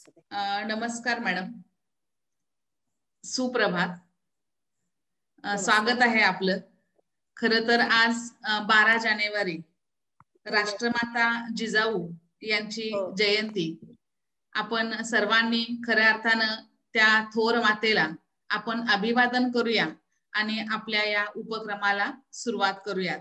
नमस्कार मॅडम, सुप्रभात. स्वागत आहे आपलं. खरं तर आज 12 जानेवारी राष्ट्रमाता जिजाऊ यांची जयंती. आपण सर्वांनी खऱ्या अर्थानं त्या थोर मातेला आपण अभिवादन करूया आणि आपल्या या उपक्रमाला सुरुवात करूयात.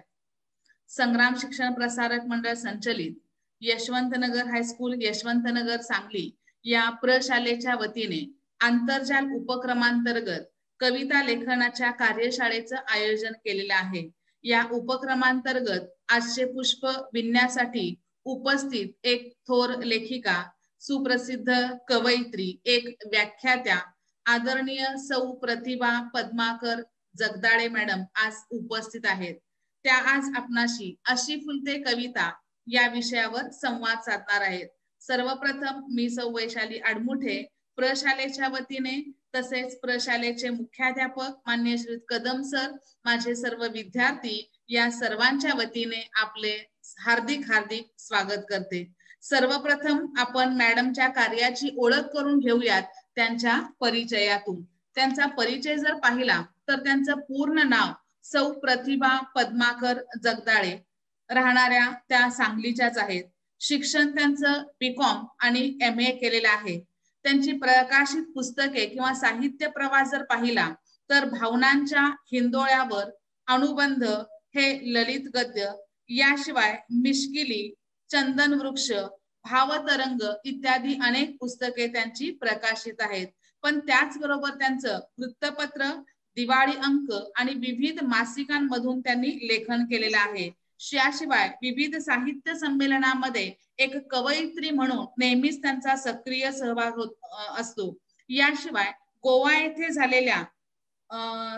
संग्राम शिक्षण प्रसारक मंडळ संचलित यशवंतनगर हायस्कूल यशवंतनगर सांगली या प्रशालेच्या वतीने आंतरजाल उपक्रमांतर्गत कविता लेखनाच्या कार्यशाळेचं आयोजन केलेलं आहे. या उपक्रमांतर्गत आजचे पुष्प विणण्यासाठी उपस्थित एक थोर लेखिका, सुप्रसिद्ध कवयित्री, एक व्याख्यात्या आदरणीय सौ प्रतिभा पद्माकर जगदाळे मॅडम आज उपस्थित आहेत. त्या आज आपणाशी अशी फुलते कविता या विषयावर संवाद साधणार आहेत. सर्वप्रथम मी सौ वैशाली आडमुठे प्रशालेच्या वतीने तसेच प्रशालेचे मुख्याध्यापक मान्य श्री कदम सर, माझे सर्व विद्यार्थी या सर्वांच्या वतीने आपले हार्दिक हार्दिक स्वागत करते. सर्वप्रथम आपण मॅडमच्या कार्याची ओळख करून घेऊयात त्यांच्या परिचयातून. त्यांचा परिचय जर पाहिला तर त्यांचं पूर्ण नाव सौ प्रतिभा पद्माकर जगदाळे, राहणाऱ्या त्या सांगलीच्याच आहेत. शिक्षण त्यांचं BCom आणि MA केलेलं आहे. त्यांची प्रकाशित पुस्तके किंवा साहित्य प्रवास जर पाहिला तर भावनांच्या हिंदोळ्यावर, अनुबंध हे ललित गद्य, याशिवाय मिश्किली, चंदन वृक्ष, भावतरंग इत्यादी अनेक पुस्तके त्यांची प्रकाशित आहेत. पण त्याचबरोबर त्यांचं वृत्तपत्र, दिवाळी अंक आणि विविध मासिकांमधून त्यांनी लेखन केलेलं आहे. याशिवाय विविध साहित्य संमेलनामध्ये एक कवयित्री म्हणून नेहमीच त्यांचा सक्रिय सहभाग असतो. याशिवाय गोवा येथे झालेल्या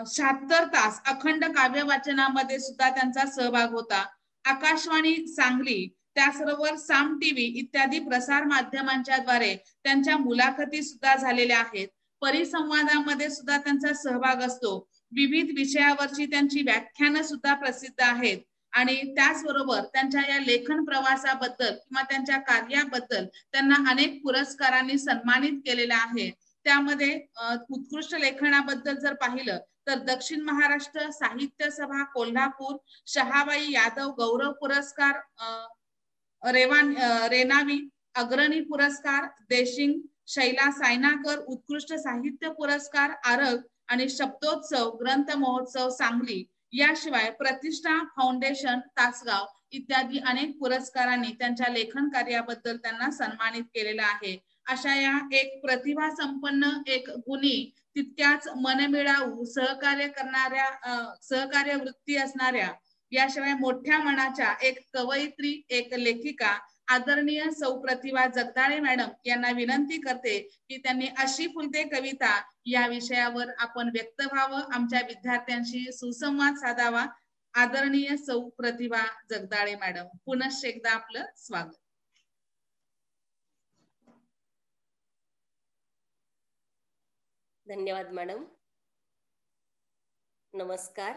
76 तास अखंड काव्य वाचनामध्ये सुद्धा त्यांचा सहभाग होता. आकाशवाणी सांगली, त्याचबरोबर साम TV इत्यादी प्रसार माध्यमांच्या द्वारे त्यांच्या मुलाखती सुद्धा झालेल्या आहेत. परिसंवादामध्ये सुद्धा त्यांचा सहभाग असतो. विविध विषयावरची त्यांची व्याख्यानं सुद्धा प्रसिद्ध आहेत. आणि त्याचबरोबर त्यांच्या या लेखन प्रवासाबद्दल किंवा त्यांच्या कार्याबद्दल त्यांना अनेक पुरस्कारांनी सन्मानित केलेलं आहे. त्यामध्ये उत्कृष्ट लेखनाबद्दल जर पाहिलं तर दक्षिण महाराष्ट्र साहित्य सभा कोल्हापूर, शहाबाई यादव गौरव पुरस्कार, रेनावी अग्रणी पुरस्कार, देशिंग शैला सायनाकर उत्कृष्ट साहित्य पुरस्कार आरग आणि शब्दोत्सव ग्रंथ महोत्सव सांगली, याशिवाय प्रतिष्ठा फाउंडेशन तासगाव इत्यादी अनेक पुरस्कारांनी त्यांच्या लेखन कार्याबद्दल त्यांना सन्मानित केलेलं आहे. अशा या एक प्रतिभा संपन्न, एक गुणी, तितक्याच मनमिळावू, सहकार्य वृत्ती असणाऱ्या, याशिवाय मोठ्या मनाच्या एक कवयित्री, एक लेखिका आदरणीय सौ प्रतिभा जगदाळे मॅडम यांना विनंती करते की त्यांनी अशी फुलते कविता या विषयावर आपण व्यक्त व्हावं, आमच्या विद्यार्थ्यांशी सुसंवाद साधावा. आदरणीय सौ प्रतिभा जगदाळे मॅडम, पुनश्च एकदा आपलं स्वागत. धन्यवाद मॅडम. नमस्कार.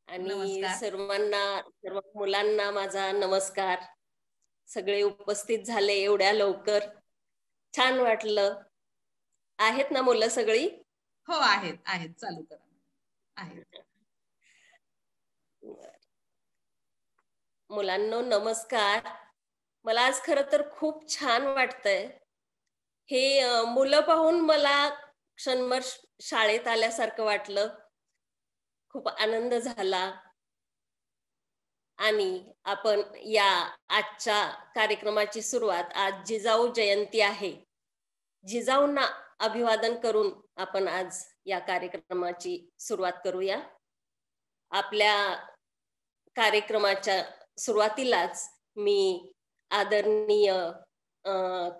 आणि सर्व मुलांना माझा नमस्कार. सगळे उपस्थित झाले एवढ्या लवकर, छान वाटलं. आहेत ना मुलं सगळी? हो आहेत आहेत, चालू करा. आहेत. मुलांनो नमस्कार. मला आज खरं तर खूप छान वाटतंय. हे मुलं पाहून मला क्षणभर शाळेत आल्यासारखं वाटलं, खूप आनंद झाला. आणि आपण या आजच्या कार्यक्रमाची सुरुवात, आज जिजाऊ जयंती आहे, जिजाऊंना अभिवादन करून आपण आज या कार्यक्रमाची सुरुवात करूया. आपल्या कार्यक्रमाच्या सुरुवातीलाच मी आदरणीय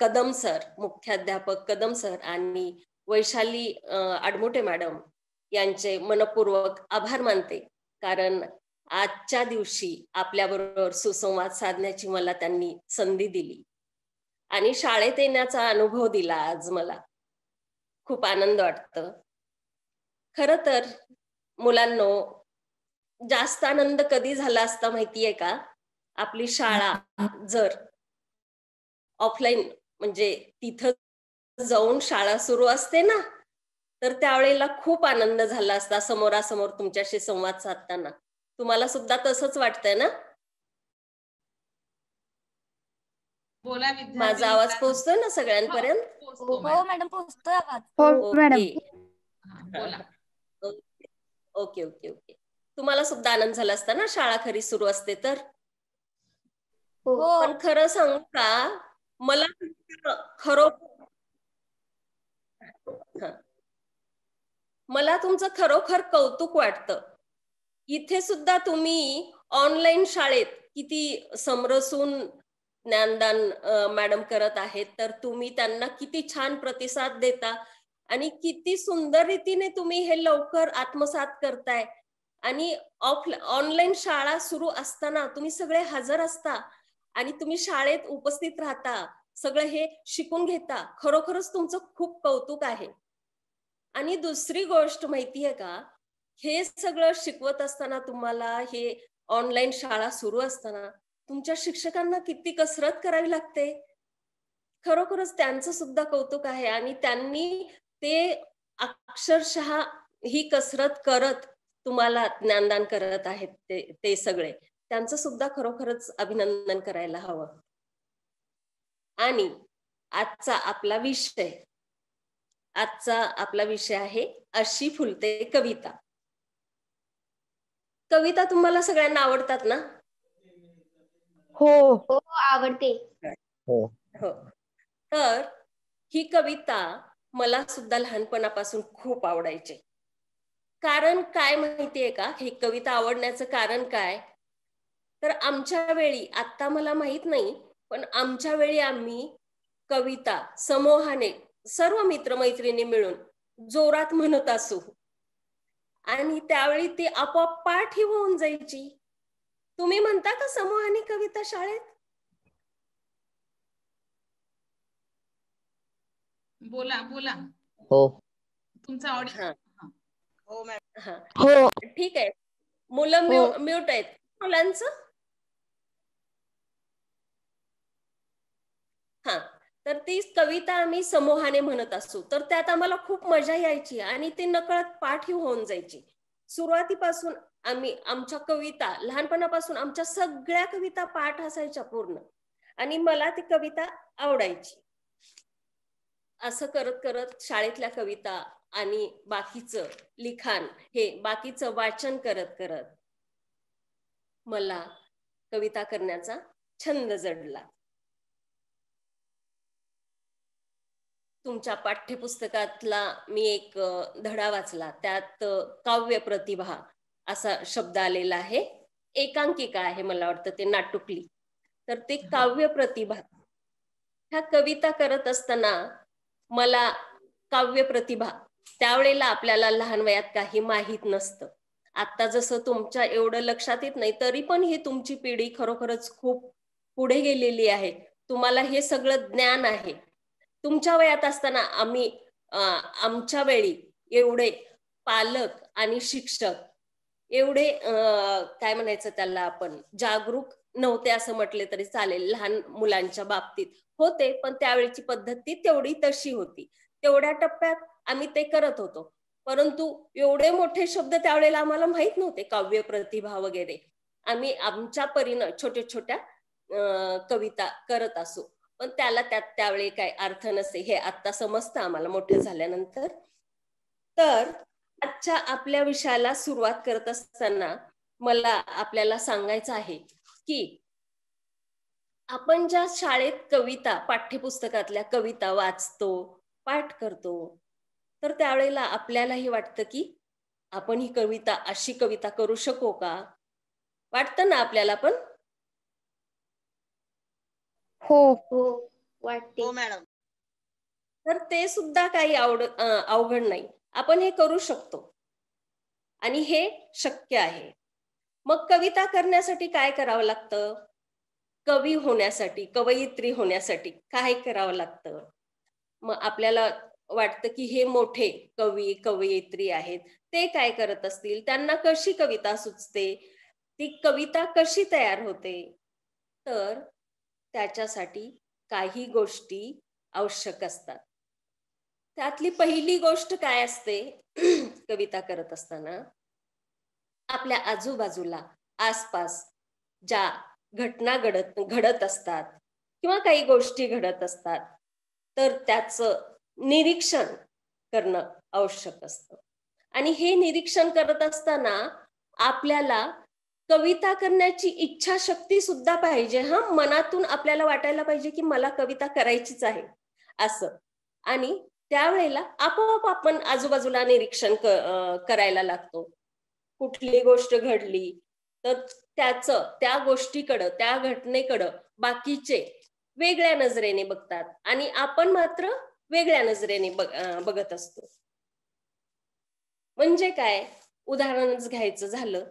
कदम सर, मुख्याध्यापक कदम सर आणि वैशाली आडमुठे मॅडम यांचे मनपूर्वक आभार मानते. कारण आजच्या दिवशी आपल्याबरोबर सुसंवाद साधण्याची मला त्यांनी संधी दिली आणि शाळेत येण्याचा अनुभव दिला. आज मला खूप आनंद वाटतं. खरं तर मुलांनो, जास्त आनंद कधी झाला असता माहितीये का? आपली शाळा जर ऑफलाईन म्हणजे तिथं जाऊन शाळा सुरू असते ना, तर त्यावेळेला खूप आनंद झाला असता समोरासमोर तुमच्याशी संवाद साधताना. तुम्हाला सुद्धा तसंच वाटतंय ना? बोला विद्यार्थी माझा आवाज मित्रांनो. पोहोचतोय ना हो, सगळ्यांपर्यंत? पोहोचतो हो मॅडम. मॅडम, पोहोचतोय आवाज. हो मॅडम. ओके. बोला. Okay okay okay. तुम्हाला सुद्धा आनंद झाला असता ना शाळा खरी सुरू असते तर? हो. पण खरं सांगू का, मला मला तुमचं खरोखर कौतुक वाटतं. इथे सुद्धा तुम्ही ऑनलाईन शाळेत किती समरसून ज्ञानदान मॅडम करत आहेत, तर तुम्ही त्यांना किती छान प्रतिसाद देता आणि किती सुंदर रीतीने तुम्ही हे लवकर आत्मसात करताय. आणि ऑनलाईन शाळा सुरू असताना तुम्ही सगळे हजर असता आणि तुम्ही शाळेत उपस्थित राहता, सगळं हे शिकून घेता. खरोखरच तुमचं खूप कौतुक आहे. आणि दुसरी गोष्ट माहितीये का, हे सगळं शिकवत असताना तुम्हाला, हे ऑनलाईन शाळा सुरू असताना तुमच्या शिक्षकांना किती कसरत करावी लागते. खरोखरच त्यांचं सुद्धा कौतुक आहे. आणि त्यांनी ते अक्षरशः ही कसरत करत तुम्हाला ज्ञानदान करत आहेत, ते सगळे त्यांचं सुद्धा खरोखरच अभिनंदन करायला हवं. आणि आजचा आपला विषय आहे अशी फुलते कविता. कविता तुम्हाला सगळ्यांना आवडतात ना? हो हो, आवडते. हो. हो. तर ही कविता मला सुद्धा लहानपणापासून खूप आवडायची. कारण काय माहितीये का, ही कविता आवडण्याचं कारण काय, तर आमच्या वेळी, आता मला माहित नाही, पण आमच्या वेळी आम्ही कविता समूहाने सर्व मित्रमैत्रिणी मिळून जोरात म्हणत असू आणि त्यावेळी ती आपोआप पाठ होऊन जायची. तुम्ही म्हणता का समूहाने कविता शाळेत? बोला बोला. हो तुमचा ऑडिओ. हो. ठीक आहे. मुलं म्यूट आहेत मुलांचं. हा, तर ती कविता आम्ही समूहाने म्हणत असू, तर त्यात आम्हाला खूप मजा यायची आणि ती नकळत पाठ होऊन जायची. सुरुवातीपासून आमच्या कविता, लहानपणापासून आमच्या सगळ्या कविता पाठ असायच्या पूर्ण, आणि मला ती कविता आवडायची. असं करत करत शाळेतल्या कविता आणि बाकीचं लिखाण, हे बाकीचं वाचन करत करत मला कविता करण्याचा छंद जडला. तुमच्या पाठ्यपुस्तकातला मी एक धडा वाचला, त्यात काव्य प्रतिभा असा शब्द आलेला आहे. एकांकिका आहे मला वाटतं, ते नाटुकली. तर ते काव्य प्रतिभा, ह्या कविता करत असताना मला काव्य प्रतिभा, त्यावेळेला आपल्याला लहान वयात काही माहीत नसतं. आता जसं तुमच्या एवढं लक्षात येत नाही, तरी पण ही तुमची पिढी खरोखरच खूप पुढे गेलेली आहे. तुम्हाला हे सगळं ज्ञान आहे. तुमच्या वयात असताना आमच्या वेळी एवढे पालक आणि शिक्षक एवढे काय म्हणायचं त्याला आपण, जागरूक नव्हते असं म्हटले तरी चालेल. लहान मुलांच्या बाबतीत होते, पण त्यावेळेची पद्धती तेवढी तशी होती. तेवढ्या टप्प्यात आम्ही ते करत होतो. परंतु एवढे मोठे शब्द त्यावेळेला आम्हाला माहित नव्हते, काव्य प्रतिभा वगैरे. आम्ही आमच्या परीनं छोट्या छोट्या कविता करत असू, पण त्यावेळी काय अर्थ नसे, हे आता समजतं आम्हाला मोठे झाल्यानंतर. तर आजच्या आपल्या विषयाला सुरुवात करत असताना मला आपल्याला सांगायचं आहे की आपण ज्या शाळेत कविता, पाठ्यपुस्तकातल्या कविता वाचतो, पाठ करतो, तर त्यावेळेला आपल्यालाही वाटतं की आपण ही कविता, अशी कविता करू शकू का? वाटतं ना आपल्याला पण? हो हो, वाटते. हो मॅडम. तर ते सुद्धा काही अवघड नाही. आपण हे करू शकतो आणि हे शक्य आहे. मग कविता करण्यासाठी काय करावं लागतं? कवी होण्यासाठी, कवयित्री होण्यासाठी काय करावं लागतं? मग आपल्याला वाटतं की हे मोठे कवी कवयित्री आहेत, ते काय करत असतील, त्यांना कशी कविता सुचते, ती कविता कशी तयार होते? तर त्याच्यासाठी काही गोष्टी आवश्यक असतात. त्यातली पहिली गोष्ट काय असते कविता करत असताना, आपल्या आजूबाजूला आसपास ज्या घटना घडत असतात किंवा काही गोष्टी घडत असतात, तर त्याचं निरीक्षण करणं आवश्यक असतं. आणि हे निरीक्षण करत असताना आपल्याला कविता करण्याची इच्छाशक्ती सुद्धा पाहिजे. मनातून आपल्याला वाटायला पाहिजे की मला कविता करायचीच आहे असं. आणि त्यावेळेला आपोआप आपण आजूबाजूला निरीक्षण करायला लागतो. कुठली गोष्ट घडली तर त्या गोष्टीकडं, त्या घटनेकडं बाकीचे वेगळ्या नजरेने बघतात आणि आपण मात्र वेगळ्या नजरेने बघत असतो. म्हणजे काय, उदाहरणच घ्यायचं झालं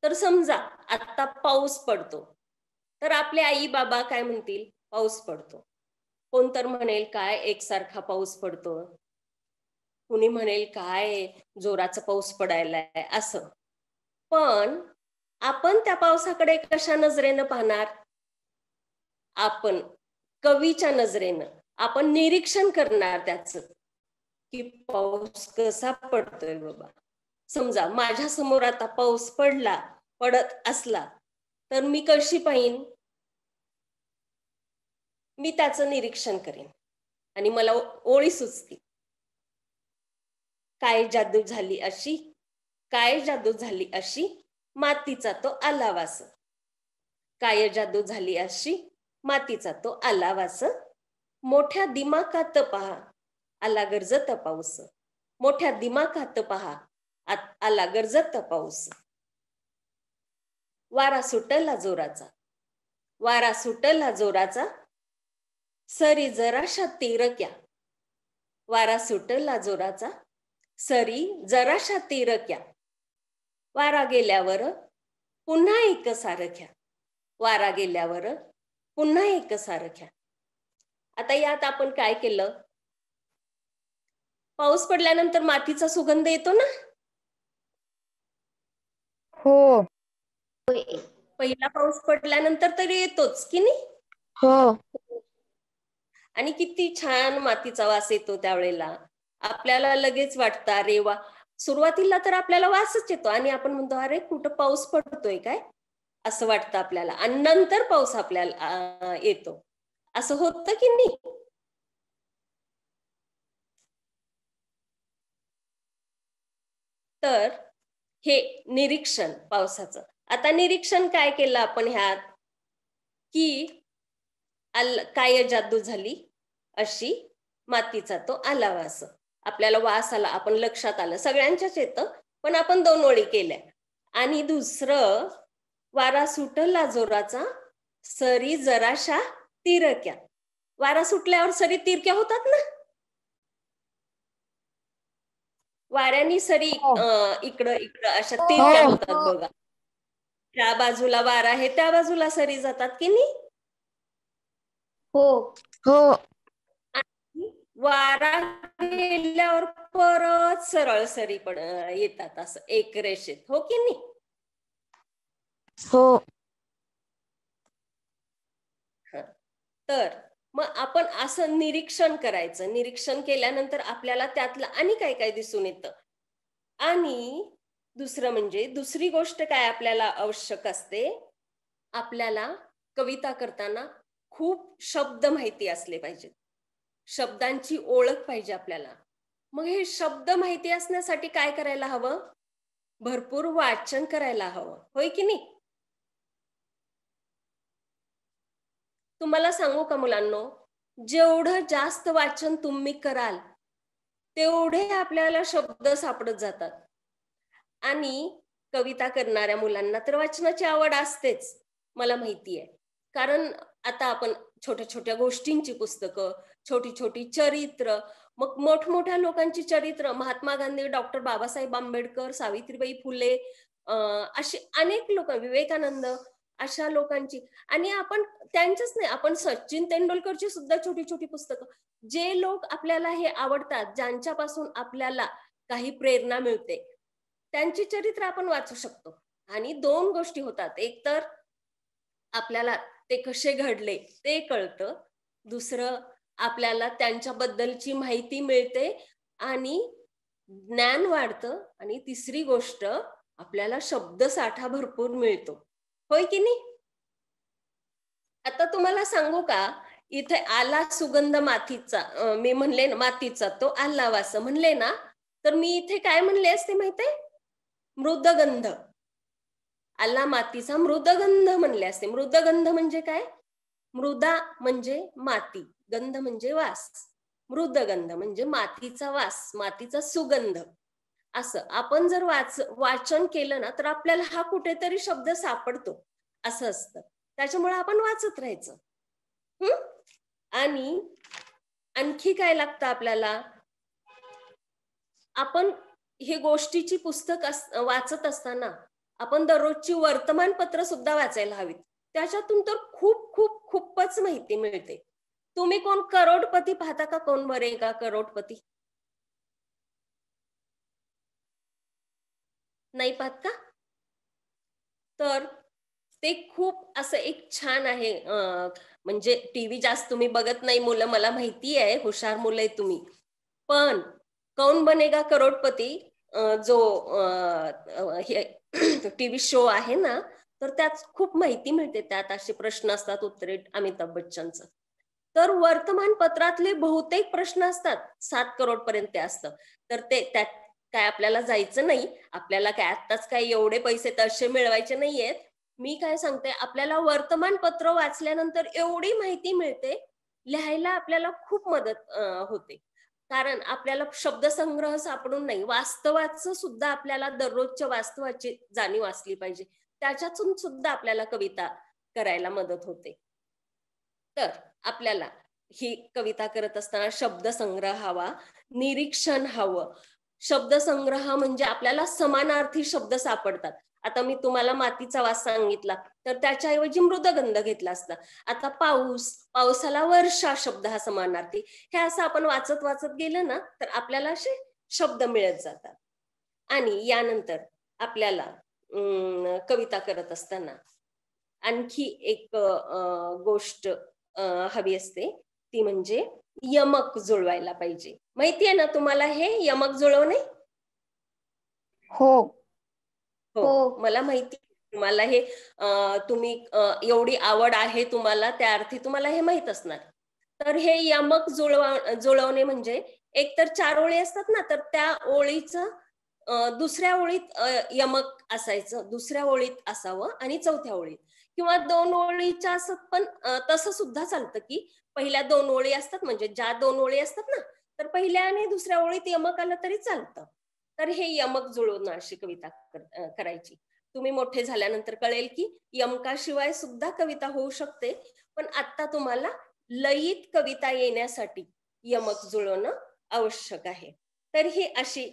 तर समजा आता पाऊस पडतो, तर आपले आई बाबा काय म्हणतील, पाऊस पडतो. कोण तर म्हणेल काय एकसारखा पाऊस पडतो, कुणी म्हणेल काय जोराचा पाऊस पडायलाय असं. पण आपण त्या पावसाकडे कशा नजरेनं पाहणार? आपण कवीच्या नजरेनं आपण निरीक्षण करणार त्याचं, की पाऊस कसा पडतोय बाबा. समजा माझ्या समोर आता पाऊस पडत असला तर मी कशी पाहीन? मी त्याचं निरीक्षण करेन आणि मला ओळी सुचतील. काय जादू झाली अशी, काय जादू झाली अशी, मातीचा तो आला वास. काय जादू झाली अशी, मातीचा तो आला वास. मोठ्या दिमाखात पहा, आला गरजत पाऊस. मोठ्या दिमाखात पहा, आला गरजत पाऊस. वारा सुटला जोराचा, वारा सुटला जोराचा, सरी जराशा तिरक्या. वारा सुटला जोराचा, सरी जराशा तिरक्या. वारा गेल्यावर पुन्हा एक सारख्या. वारा गेल्यावर पुन्हा एक सारख्या. आता यात आपण काय केलं, पाऊस पडल्यानंतर मातीचा सुगंध येतो ना. हो. पहिला पाऊस पडल्यानंतर तरी येतोच की नाही. हो. आणि किती छान मातीचा वास येतो त्यावेळेला. आपल्याला लगेच वाटतं अरे वा. सुरुवातीला तर आपल्याला वासच येतो आणि आपण म्हणतो अरे कुठं पाऊस पडतोय काय असं वाटतं आपल्याला. आणि नंतर पाऊस आपल्याला येतो. असं होतं की नाही. तर हे निरीक्षण पावसाचं. आता निरीक्षण काय केलं आपण ह्यात, की काय जादू झाली अशी, मातीचा तो आला वास. आपल्याला वास आला, आपण लक्षात आलं, सगळ्यांच्याच येतं, पण आपण 2 ओळी केल्या. आणि दुसरं, वारा सुटला जोराचा, सरी जराशा तिरक्या. वारा सुटल्यावर सरी तिरक्या होतात ना. वाऱ्यानी सरी इकडं अशा तिरक्या होतात बघा. त्या बाजूला वारा आहे त्या बाजूला सरी जातात की नाही. हो हो. वारा गेल्यावर परत सरळ सरी येतात असं एक रेषेत, हो की नाही. हो. तर मग आपण असं निरीक्षण करायचं. निरीक्षण केल्यानंतर आपल्याला त्यातलं आणि काय काय दिसून येतं. आणि दुसरं म्हणजे दुसरी गोष्ट काय आपल्याला आवश्यक असते, आपल्याला कविता करताना खूप शब्द माहिती असले पाहिजेत. शब्दांची ओळख पाहिजे आपल्याला. मग हे शब्द माहिती असण्यासाठी काय करायला हवं, भरपूर वाचन करायला हवं, होय की नाही. तुम्हाला सांगू का मुलांनो, जेवढं जास्त वाचन तुम्ही कराल तेवढे आपल्याला शब्द सापडत जातात. आणि कविता करणाऱ्या मुलांना तर वाचनाची आवड असतेच, मला माहिती आहे. कारण आता आपण छोट्या छोट्या गोष्टींची पुस्तकं, छोटी छोटी चरित्र, मग मोठमोठ्या लोकांची चरित्र, महात्मा गांधी, डॉक्टर बाबासाहेब आंबेडकर, सावित्रीबाई फुले, अशी अनेक लोक, विवेकानंद, अशा लोकांची. आणि आपण त्यांचंच नाही, आपण सचिन तेंडुलकरची सुद्धा छोटी छोटी पुस्तकं, जे लोक आपल्याला हे आवडतात, ज्यांच्यापासून आपल्याला काही प्रेरणा मिळते, त्यांची चरित्र आपण वाचू शकतो. आणि 2 गोष्टी होतात, एक तर आपल्याला ते कसे घडले ते कळतं, दुसरं आपल्याला त्यांच्याबद्दलची माहिती मिळते आणि ज्ञान वाढतं, आणि तिसरी गोष्ट आपल्याला शब्दसाठा भरपूर मिळतो, होय की नाही? आता तुम्हाला सांगू का, इथे आला सुगंध मातीचा, मी म्हणले ना मातीचा तो आलावा असं म्हणले ना, तर मी इथे काय म्हणले असते माहितीये? मृदगंध. आला मातीचा मृदगंध म्हणले असते. मृदगंध म्हणजे काय? मृदा म्हणजे माती, गंध म्हणजे वास. मृदगंध म्हणजे मातीचा वास, मातीचा सुगंध. असं आपण जर वाचन केलं ना, तर आपल्याला हा कुठेतरी शब्द सापडतो, असं असतं. त्याच्यामुळे आपण वाचत राहायचं. आणि आणखी काय लागतं आपल्याला? आपण हे गोष्टीची पुस्तक वाचत असताना आपण दररोजची वर्तमानपत्र सुद्धा वाचायला हवीत. त्याच्यातून तर खूपच माहिती मिळते. तुम्ही कोण करोडपती पाहता का? कोण बनेगा करोडपती? नाही पाहत का? तर ते खूप असं एक छान आहे. म्हणजे टीव्ही जास्त तुम्ही बघत नाही मुलं, मला माहिती आहे, हुशार मुलं आहे तुम्ही. पण कौन बनेगा करोडपती जो टीव्ही शो आहे ना, तर त्यात खूप माहिती मिळते. त्यात असे प्रश्न असतात, उत्तरे अमिताभ बच्चनचं. तर वर्तमानपत्रातले बहुतेक प्रश्न असतात, 7 करोड पर्यंत असतं. तर ते त्यात काय आपल्याला जायचं नाही. आपल्याला काय आत्ताच काय एवढे पैसे तसे मिळवायचे नाहीयेत. मी काय सांगते, आपल्याला वर्तमानपत्र वाचल्यानंतर एवढी माहिती मिळते, लिहायला आपल्याला खूप मदत होते. कारण आपल्याला शब्दसंग्रह सापडून नाही, वास्तवाचं सुद्धा आपल्याला दररोजच्या वास्तवाची जाणीव असली पाहिजे. त्याच्यातून सुद्धा आपल्याला कविता करायला मदत होते. तर आपल्याला ही कविता करत असताना शब्दसंग्रह हवा, निरीक्षण हवं. शब्दसंग्रह म्हणजे आपल्याला समानार्थी शब्द सापडतात. आता मी तुम्हाला मातीचा वास सांगितला, तर त्याच्याऐवजी मृदगंध घेतला असता. आता पाऊस, पावसाला वर्षा शब्द हा समानार्थी. हे असं आपण वाचत वाचत गेलं ना, तर आपल्याला असे शब्द मिळत जातात. आणि यानंतर आपल्याला कविता करत असताना आणखी एक गोष्ट हवी असते, ती म्हणजे यमक जुळवायला पाहिजे. माहितीये ना तुम्हाला हे यमक जुळवणे? हो. हो, मला माहिती तुम्हाला हे तुम्ही एवढी आवड आहे तुम्हाला, त्या अर्थी तुम्हाला हे माहित असणार. तर हे यमक जुळवणे म्हणजे एक तर 4 ओळी असतात ना, तर त्या ओळीचं दुसऱ्या ओळीत यमक असायचं, दुसऱ्या ओळीत असावं आणि चौथ्या ओळीत, किंवा 2 ओळीच्या असत. पण तसं सुद्धा चालतं की पहिल्या 2 ओळी असतात, म्हणजे ज्या 2 ओळी असतात ना, तर पहिल्या आणि दुसऱ्या ओळीत यमक आलं तरी चालतं. तर हे यमक जुळवून अशी कविता करायची. तुम्ही मोठे झाल्यानंतर कळेल की यमकाशिवाय सुद्धा कविता होऊ शकते. पण आता तुम्हाला लयीत कविता येण्यासाठी यमक जुळवणं आवश्यक आहे. तर ही अशी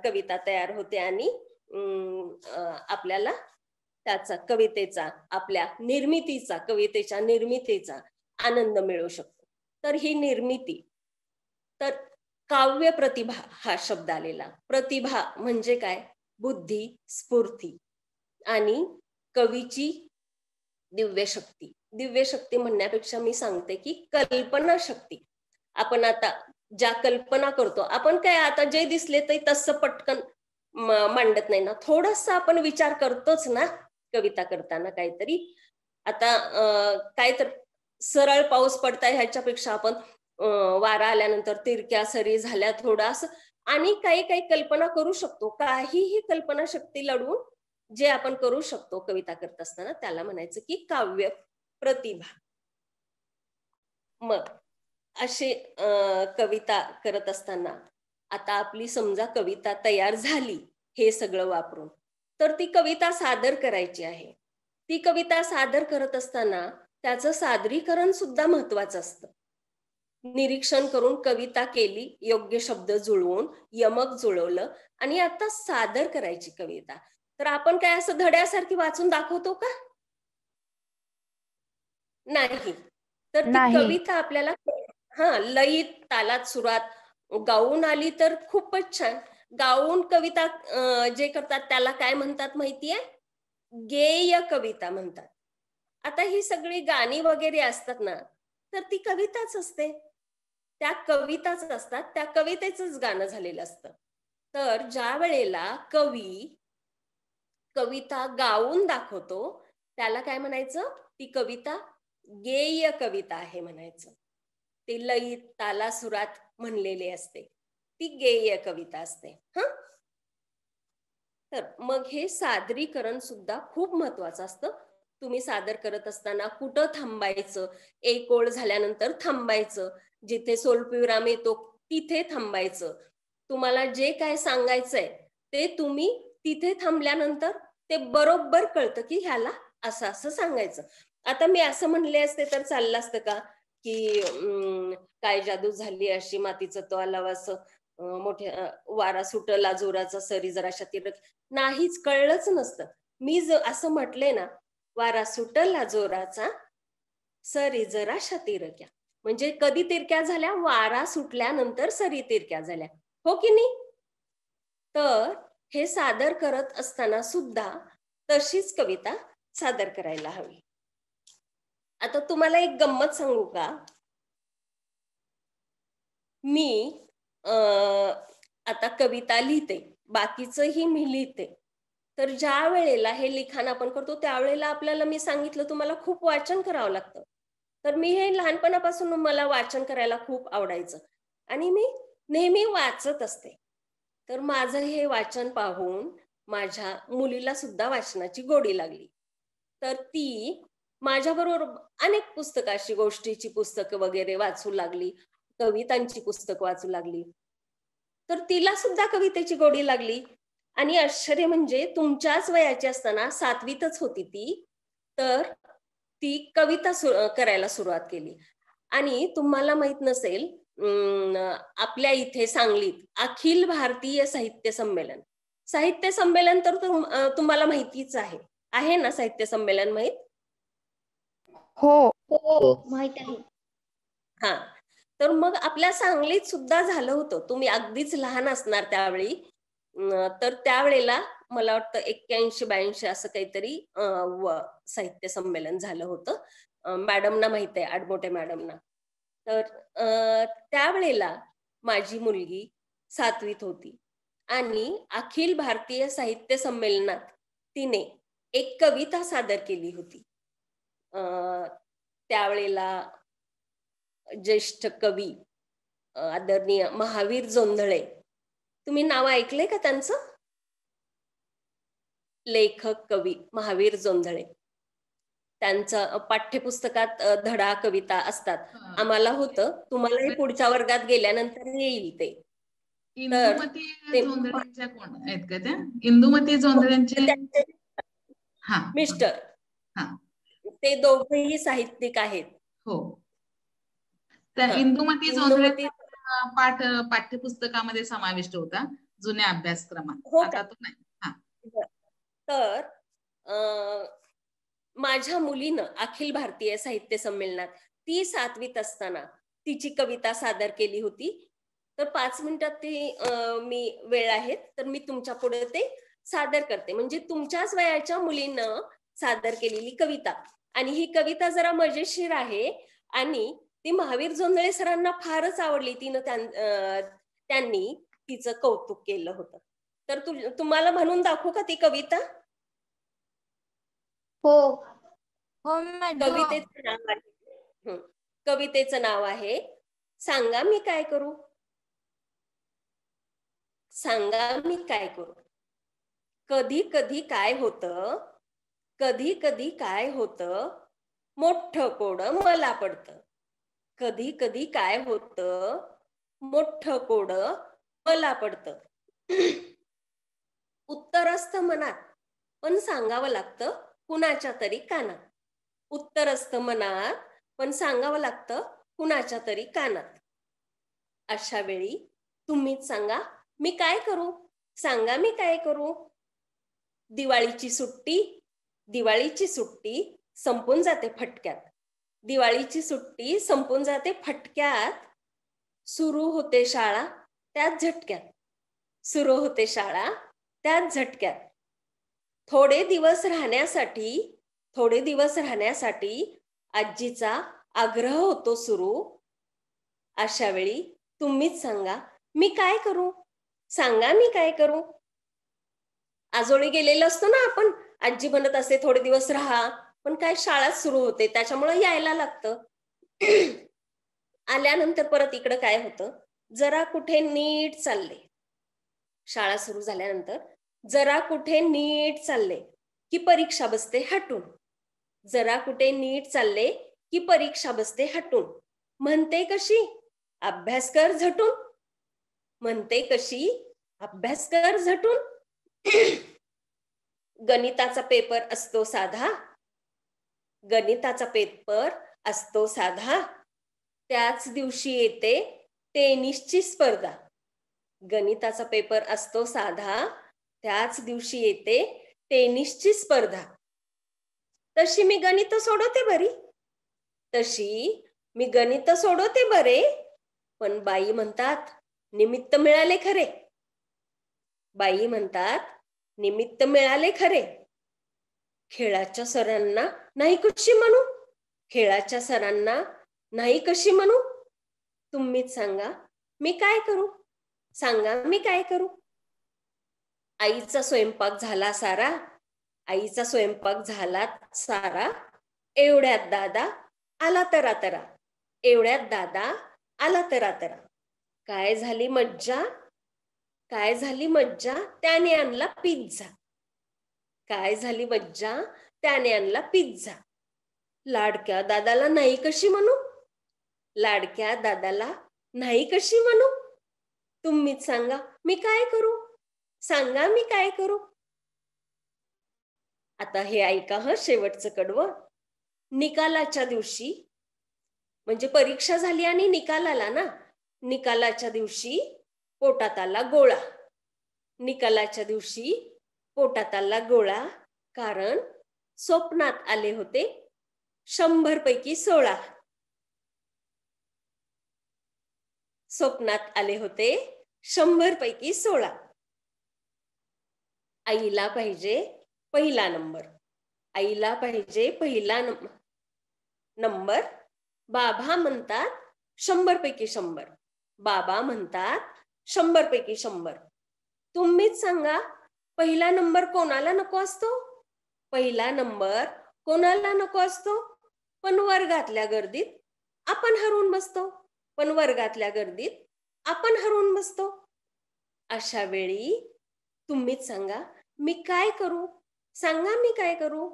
कविता तयार होते आणि आपल्याला त्याचा कवितेचा, आपल्या निर्मितीचा, कवितेच्या निर्मितीचा आनंद मिळू शकतो. तर ही निर्मिती, तर काव्य प्रतिभा हा शब्द आलेला. प्रतिभा म्हणजे काय? बुद्धी, स्फूर्ती आणि कवीची दिव्य शक्ती. दिव्य शक्ती म्हणण्यापेक्षा मी सांगते की कल्पना शक्ती. आपण आता ज्या कल्पना करतो, आपण काय आता जे दिसले ते तसं पटकन मांडत नाही ना, थोडस आपण विचार करतोच ना कविता करताना काहीतरी. आता काय तर सरळ पाऊस पडताय ह्याच्यापेक्षा आपण वारा आल्यानंतर तिरक्या सरी झाल्या थोडं असं, आणि काही काही कल्पना करू शकतो. काहीही कल्पना शक्ती लढवून जे आपण करू शकतो कविता करत असताना, त्याला म्हणायचं की काव्य प्रतिभा. मग असे कविता करत असताना आता आपली समजा कविता तयार झाली हे सगळं वापरून, तर ती कविता सादर करायची आहे. ती कविता सादर करत असताना त्याचं सादरीकरण सुद्धा महत्वाचं असतं. निरीक्षण करून कविता केली, योग्य शब्द जुळवून यमक जुळवलं, आणि आता सादर करायची कविता. तर आपण काय असं धड्यासारखी वाचून दाखवतो का? नाही. तर ती नाही. कविता आपल्याला लयीत, तालात, सुरात गाऊन आली तर खूपच छान. गाऊन कविता जे करतात त्याला काय म्हणतात माहितीये? गेय कविता म्हणतात. आता ही सगळी गाणी वगैरे असतात ना, तर ती कविताच असते. त्या कविताच असतात, त्या कवितेचंच गाणं झालेलं असतं. तर ज्या वेळेला कवी कविता गाऊन दाखवतो त्याला काय म्हणायचं? ती कविता गेय कविता आहे म्हणायचं. ते लयीत तालासुरात म्हणलेले असते, ती गेय कविता असते. तर मग हे सादरीकरण सुद्धा खूप महत्वाचं असतं. तुम्ही सादर करत असताना कुठं थांबायचं, एक ओळ झाल्यानंतर थांबायचं, जिथे सोलपिराम येतो तिथे थांबायचं. तुम्हाला जे काय सांगायचंय ते तुम्ही तिथे थांबल्यानंतर ते बरोबर कळतं की ह्याला असं असं सांगायचं. आता मी असं म्हणले असते तर चाललं असतं का की काय जादू झाली अशी मातीचं तो आलावा, असं मोठ्या वारा सुटला जोराचा सरी जराशा तिरक, नाहीच, कळलंच नसतं. मी असं म्हटले ना, वारा सुटला जोराचा सरी जराशा तिरक्या, म्हणजे कधी तिरक्या झाल्या? वारा सुटल्यानंतर सरी तिरक्या झाल्या, हो की नाही? तर हे सादर करत असताना सुद्धा तशीच कविता सादर करायला हवी. आता तुम्हाला एक गंमत सांगू का? मी आता कविता लिहिते, बाकीचंही मी लिहिते. तर ज्या वेळेला हे लिखाण आपण करतो त्यावेळेला आपल्याला, मी सांगितलं तुम्हाला, खूप वाचन करावं लागतं. तर मी हे लहानपणापासून मला वाचन करायला खूप आवडायचं आणि मी नेहमी वाचत असते. तर माझं हे वाचन पाहून माझ्या मुलीला सुद्धा वाचनाची गोडी लागली. तर ती माझ्याबरोबर अनेक पुस्तकाची, गोष्टीची पुस्तकं वगैरे वाचू लागली, कवितांची पुस्तक वाचू लागली. तर तिला सुद्धा कवितेची गोडी लागली. आणि आश्चर्य म्हणजे तुमच्याच वयाची असताना, 7वीतच होती ती, तर ती कविता करायला सुरुवात केली. आणि तुम्हाला माहित नसेल, आपल्या इथे सांगलीत अखिल भारतीय साहित्य संमेलन तर तुम्हाला माहितीच आहे ना साहित्य संमेलन माहित? हो. माहित आहे. हा, तर मग आपल्या सांगलीत सुद्धा झालं होतं. तुम्ही अगदीच लहान असणार त्यावेळी. तर त्यावेळेला मला वाटतं 81-82 असं काहीतरी साहित्य संमेलन झालं होतं. मॅडमना माहित आहे, आडमोठे मॅडमना. तर त्यावेळेला माझी मुलगी 7वीत होती आणि अखिल भारतीय साहित्य संमेलनात तिने एक कविता सादर केली होती. त्यावेळेला ज्येष्ठ कवी आदरणीय महावीर जोंधळे, तुम्ही नाव ऐकलंय का त्यांचं? लेखक कवी महावीर जोंधळे, त्यांचं पाठ्यपुस्तकात धडा कविता असतात. आम्हाला होतं, तुम्हालाही पुढच्या वर्गात गेल्यानंतर येईल ते. इंदुमती जोंधळेंच्या कोण आहेत का त्या? इंदुमती जोंधळेंचे मिस्टर, ते दोघेही साहित्यिक आहेत. हो. त्या इंदुमती जोंधळेंचा पाठ्यपुस्तकामध्ये समाविष्ट होता जुन्या अभ्यासक्रमात, आता तो नाही. तर माझ्या मुलीनं अखिल भारतीय साहित्य संमेलनात, ती 7वीत असताना तिची कविता सादर केली होती. तर 5 मिनिटात ती मी वेळ आहेत तर मी तुमच्या पुढे ते सादर करते. म्हणजे तुमच्याच वयाच्या मुलीनं सादर केलेली कविता. आणि ही कविता जरा मजेशीर आहे आणि ती महावीर जोंधळे सरांना फारच आवडली. त्यांनी तिचं कौतुक केलं होतं. तर तुम्हाला म्हणून दाखवू का ती कविता? हो. कवितेचं नाव आहे सांगा मी काय करू. सांगा मी काय करू. कधी कधी काय होतं, कधी कधी काय होतं, मोठं कोडं मला पडतं. कधी कधी काय होतं, मोठं कोडं मला पडतं. उत्तर असतं मनात पण सांगावं लागतं कुणाच्या तरी कानात. उत्तर असतं मनात पण सांगावं लागतं कुणाच्या तरी कानात. अशा वेळी तुम्हीच सांगा मी काय करू. सांगा मी काय करू. दिवाळीची सुट्टी संपून जाते फटक्यात. दिवाळीची सुट्टी संपून जाते फटक्यात. सुरू होते शाळा त्याच झटक्यात. सुरू होते शाळा त्याच झटक्यात. थोडे दिवस राहण्यासाठी आजीचा आग्रह होतो सुरू. अशा वेळी तुम्हीच सांगा मी काय करू, सांगा मी काय करू. आजोळी गेलेलो असतो ना आपण, आजी म्हणत असते थोडे दिवस राहा, पण काय शाळा सुरू होते त्याच्यामुळे यायला लागतं. आल्यानंतर परत इकडं काय होतं, जरा कुठे नीट चालले, शाळा सुरू झाल्यानंतर जरा कुठे नीट चालले की परीक्षा बसते हटून, जरा कुठे नीट चालले की परीक्षा बसते हटून. म्हणते कशी, अभ्यास कर झटून, म्हणते कशी, अभ्यास कर झटून. गणिताचा पेपर असतो साधा, गणिताचा पेपर असतो साधा, त्याच दिवशी येते टेनिसची स्पर्धा. गणिताचा पेपर असतो साधा, त्याच दिवशी येते टेनिसची स्पर्धा. तशी मी गणित सोडवते बरी, तशी मी गणित सोडवते बरे, पण बाई म्हणतात निमित्त मिळाले खरे, बाई म्हणतात निमित्त मिळाले खरे. खेळाच्या सरांना नाही कशी म्हणू, खेळाच्या सरांना नाही कशी म्हणू. तुम्हीच सांगा मी काय करू, सांगा मी काय करू. आईचा स्वयंपाक झाला सारा, आईचा स्वयंपाक झाला सारा, एवढ्यात दादा आला तरा तरा, एवढ्यात दादा आला तरा तरा. काय झाली मज्जा, काय झाली मज्जा, त्याने आणला पिझ्झा, काय झाली मज्जा, त्याने आणला पिझ्झा. लाडक्या दादाला नाही कशी म्हणू, लाडक्या दादाला नाही कशी म्हणू. तुम्हीच सांगा मी काय करू, सांगा मी काय करू. आता हे ऐका ह शेवटचं कडवं. निकालाच्या दिवशी, म्हणजे परीक्षा झाली आणि निकाल आला ना, निकालाच्या दिवशी पोटात आला गोळा, निकालाच्या दिवशी पोटात आला गोळा, कारण स्वप्नात आले होते 100 पैकी 16. स्वप्नात आले होते 100 पैकी 16. आईला पाहिजे पहिला नंबर, आईला पाहिजे पहिला नंबर. बाबा म्हणतात 100 पैकी 100, बाबा म्हणतात 100 पैकी 100. तुम्हीच सांगा पहिला नंबर कोणाला नको असतो, पहिला नंबर कोणाला नको असतो. पण वर्गातल्या गर्दीत आपण हरवून बसतो, पण वर्गातल्या गर्दीत आपण हरवून बसतो. अशा वेळी तुम्हीच सांगा मी काय करू, सांगा मी काय करू.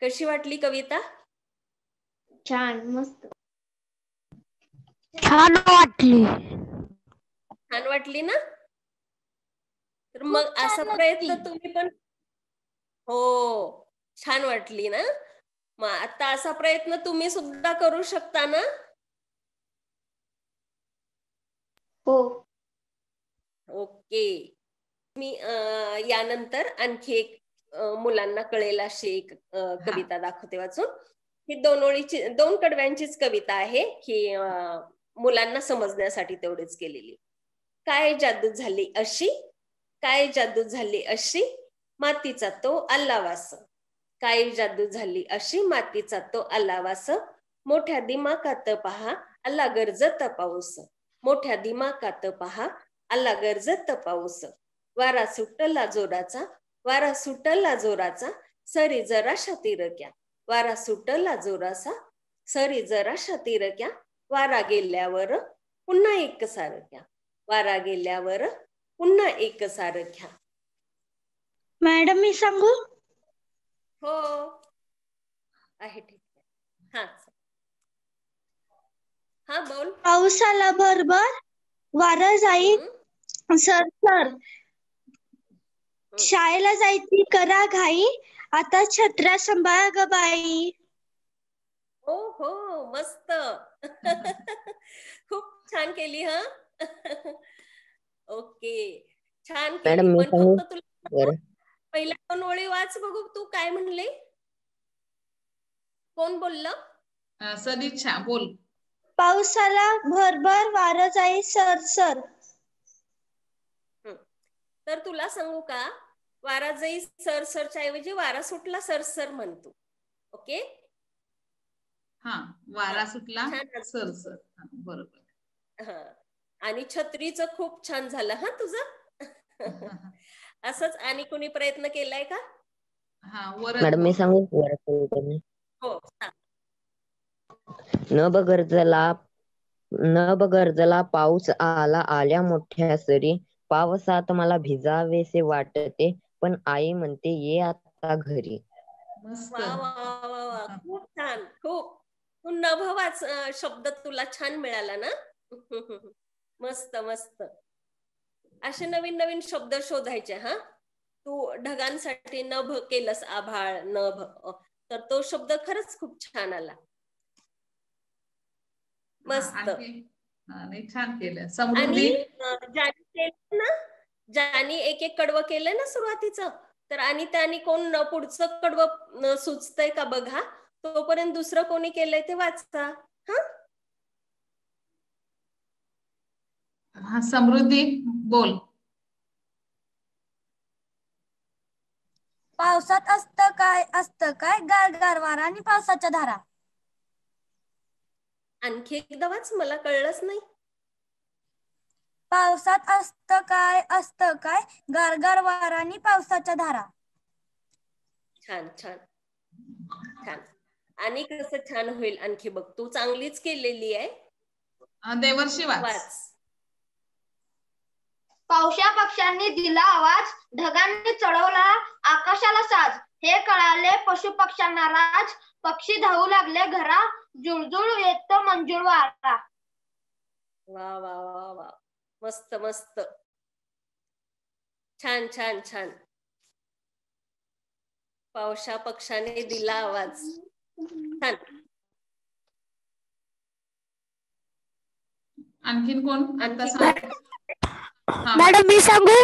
कशी वाटली कविता? छान, मस्त, छान वाटली. छान वाटली ना? तर मग असा प्रयत्न तुम्ही पण, हो छान वाटली ना, मग आता असा प्रयत्न तुम्ही सुद्धा करू शकता ना. हो. ओके. मी यानंतर आणखी एक मुलांना कळेल अशी एक कविता दाखवते वाचून. ही 2 ओळीची, 2 कडव्यांचीच कविता आहे ही, मुलांना समजण्यासाठी तेवढीच केलेली. काय जादू झाली अशी, काय जादू झाली अशी, मातीचा तो आलावास, काय जादू झाली अशी, मातीचा तो आलावास, मोठ्या दिमाकात पहा आला गरजत पाऊस, मोठ्या दिमाकात पहा आला गरजत पाऊस. वारा सुटला जोराचा, वारा सुटला जोराचा, सरी जराशा तिरक्या, वारा सुटला जोराचा, सरी जराशा तिरक्या, वारा गेल्यावर पुन्हा एक सारख्या, वारा गेल्यावर पुन्हा एक सारख्या. मॅडम मी सांगू? हो आहे, ठीक आहे. हा बोल. पावसाला भरभर, वारा जाई सरसर, शाळेला जायची करा घाई, आता छत्र्या सांभाळा ग बाई. हो हो, मस्त. खूप छान केली हा. ओके, छान केली. पण फक्त तुला पहिल्या 2 ओळी वाच बघू, तू काय म्हणले, कोण बोललं? सदिच्छा बोल. पावसाला भरभर, वारा जाई सरसर. तर तुला सांगू का, वारा जाई सरसरच्या ऐवजी वारा सुटला सरसर म्हणतो. ओके, हा, वारा सुटला छान. सरसर. बरोबर. हा, आणि छत्रीचं खूप छान झालं हा तुझं. असंच आणि कोणी प्रयत्न केलाय का? हा, वरद मॅडम मी बोल. सांगू वरद? हो, न बगरजला पाऊस आला आल्या मोठ्या सरी, पावसात मला भिजावेसे वाटते, पण आई म्हणते ये आता घरी. मस्त. वा वा वा वा, खूप छान. खूप तू नभवाच शब्द तुला छान मिळाला ना. मस्त मस्त. असे नवीन नवीन शब्द शोधायचे. हा, तू ढगांसाठी नभ केलंस, आभाळ नभ, तर तो शब्द खरंच खूप छान आला. मस्त. नाही, छान केलं. आणि समृद्धी. ज्याने केलं ना, ज्याने एक एक कडवं केलं ना सुरुवातीचं, तर आणि त्याने कोण पुढचं कडवं सुचतंय का बघा. तोपर्यंत दुसरं कोणी केलंय ते वाचा. हा, समृद्धी बोल. पावसात असतं काय गारगार वारा आणि पावसाच्या धारा. आणखी एकदा वाच, मला कळलंच नाही. पावसात असतं काय गारगार वारा आणि पावसाच्या धारा. छान छान छान. आणि कसं छान होईल आणखी बघ, तू चांगलीच केलेली आहे. देवर्षी वाच. वाच. पावसा पक्ष्यांनी दिला आवाज, ढगांनी चढवला आकाशाला साज, हे कळाले पशु पक्ष्यांना राज, पक्षी धावू लागले घरा, जुळजुळ येतो मंजूळ वारा. वा वा वा वा, मस्त मस्त, छान छान छान. पावसा पक्षाने दिला आवाज, छान. आणखीन कोण? मॅडम मी सांगू?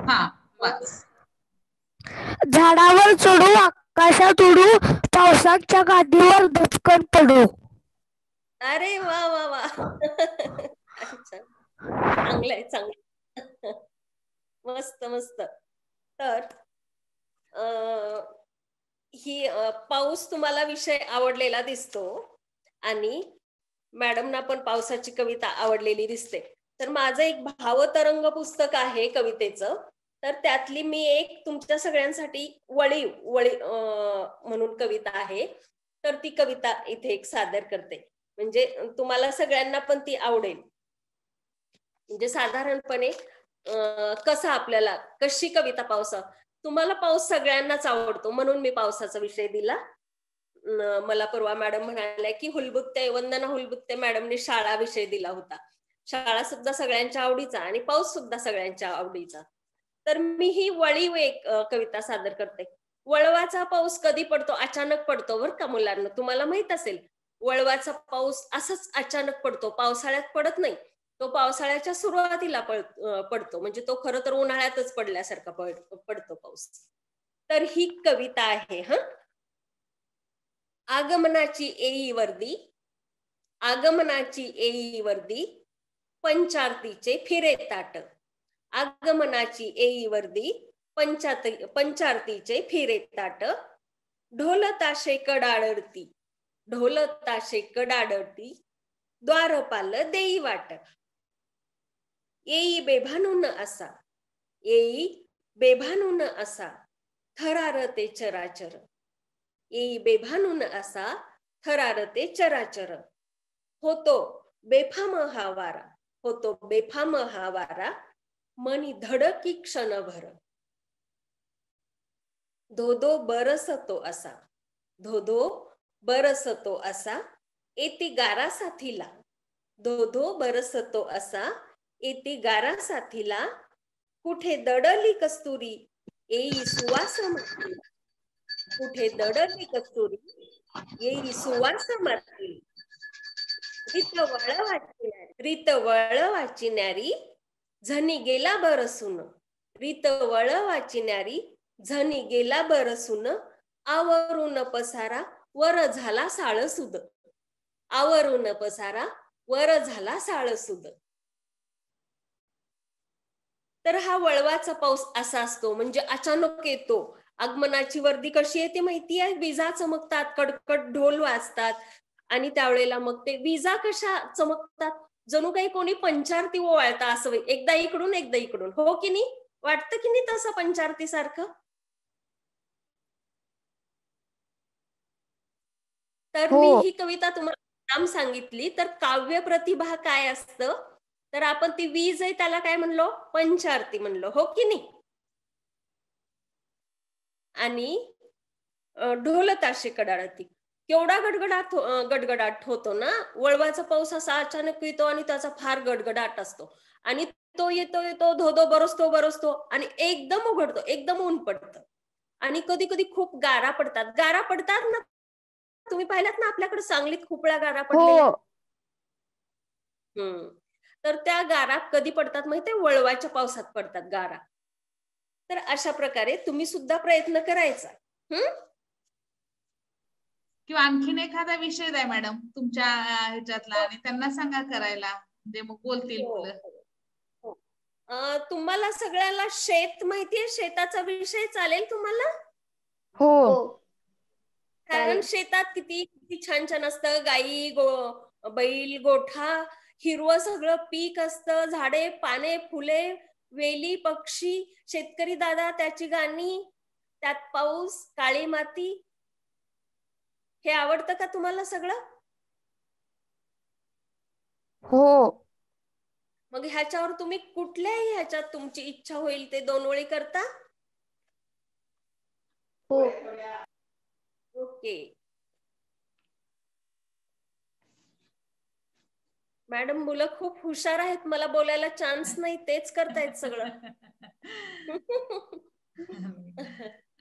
हा, वाच. झाडावर चढू आकाशात उडू, पावसाच्या गादीवर दचकन पडू. अरे वा वा वा. अच्छा, चांगलंय चांगलं. मस्त मस्त. तर ही पाऊस तुम्हाला विषय आवडलेला दिसतो आणि मॅडमना पण पावसाची कविता आवडलेली दिसते. तर माझं एक भावतरंग पुस्तक आहे कवितेचं, तर त्यातली मी एक तुमच्या सगळ्यांसाठी वळीव म्हणून कविता आहे, तर ती कविता इथे एक सादर करते. म्हणजे तुम्हाला सगळ्यांना पण ती आवडेल. म्हणजे साधारणपणे कसं आपल्याला कशी कविता पावसा, तुम्हाला पाऊस सगळ्यांनाच आवडतो म्हणून मी पावसाचा विषय दिला. मला परवा मॅडम म्हणाल्या की वंदना हुलबुत्ते मॅडमने शाळा विषय दिला होता. शाळा सुद्धा सगळ्यांच्या आवडीचा आणि पाऊस सुद्धा सगळ्यांच्या आवडीचा. तर मी ही वळीव एक कविता सादर करते. वळवाचा पाऊस कधी पडतो? अचानक पडतो बरं का मुलांना. तुम्हाला माहित असेल, वळवाचा पाऊस असंच अचानक पडतो, पावसाळ्यात पडत नाही. तो पावसाळ्याच्या सुरुवातीला पडतो. म्हणजे तो खरं तर उन्हाळ्यातच पडल्यासारखा पडतो पाऊस. तर ही कविता आहे. आगमनाची येई वर्दी, आगमनाची येई वर्दी, पंचारतीचे फिरे ताट. आगमनाची येई वर्दी, पंचारतीचे फिरे ताट. ढोल ताशे कडाडती, ढोल ताशे कडाडती, द्वारपाल देई वाट. येई बेभानून असा, येई बेभानून असा, थरारते चराचर. येई बेभानून असा, थरारते चराचर. होतो बेफाम हा वारा, होतो बेफाम हा वारा, मनी धडकी क्षणभर. धोधो बरसतो असा, धोधो बरसतो असा, येती गारा साथीला. धोधो बरसतो असा, येती गारा साथीला. कुठे दडली कस्तुरी, येई सुवास माथीला. कुठे दडली कस्तुरी, येई सुवास माथीला. रीत वळ वाचिणारी, झनी गेला बरसून. रीत वळ वाचिणारी, झनी गेला बरसून. आवरून पसारा वर झाला साळसुद, आवरून पसारा वर झाला साळसुद. तर हा वळवाचा पाऊस असा असतो, म्हणजे अचानक येतो. आगमनाची वर्दी कशी येते माहिती आहे? विजा चमकतात, कडकड ढोल वाजतात आणि त्यावेळेला मग ते विजा कशा चमकतात, जणू काही कोणी पंचारती ओवाळता असं, एकदा इकडून एकदा इकडून. हो की नाही, वाटतं की नाही तसं पंचारती सारखं? तर मी ही कविता तुम्हाला नाम सांगितली. तर काव्य प्रतिभा काय असतं, तर आपण ती वीज आहे त्याला काय म्हणलो, पंचारती म्हणलो. हो की नाही? आणि ढोल ताशे कडाळती, केवढा गडगडाट होतो ना. वळवाचा पाऊस असा अचानक येतो आणि त्याचा फार गडगडाट असतो, आणि तो येतो धोधो बरसतो आणि एकदम उघडतो, एकदम ऊन पडतं. आणि कधी कधी खूप गारा पडतात ना. तुम्ही पाहिलात ना, आपल्याकडे सांगलीत खूप वेळा गारा पडलेल्या. तर त्या गारा कधी पडतात माहितीये, वळवाच्या पावसात पडतात गारा. तर अशा प्रकारे तुम्ही सुद्धा प्रयत्न करायचा. किंवा आणखीन एखादा विषय द्या मॅडम तुमच्या ह्याच्यातला, आणि त्यांना सांगा करायला, म्हणजे मग बोलतील मुलं. तुम्हाला सगळ्याला शेत माहितीये, शेताचा विषय चालेल तुम्हाला? हो. कारण शेतात किती किती छान छान असतं, गाई बैल गोठा, हिरवं सगळं पीक असतं, झाडे पाने फुले वेली पक्षी, शेतकरी दादा त्याची गाणी, त्यात पाऊस, काळी माती. हे आवडतं का तुम्हाला सगळं? हो. मग ह्याच्यावर तुम्ही कुठल्याही ह्याच्यात तुमची इच्छा होईल ते 2 ओळी करता? हो. ओके मॅडम, मुलं खूप हुशार आहेत, मला बोलायला चान्स नाही, तेच करतायत सगळं.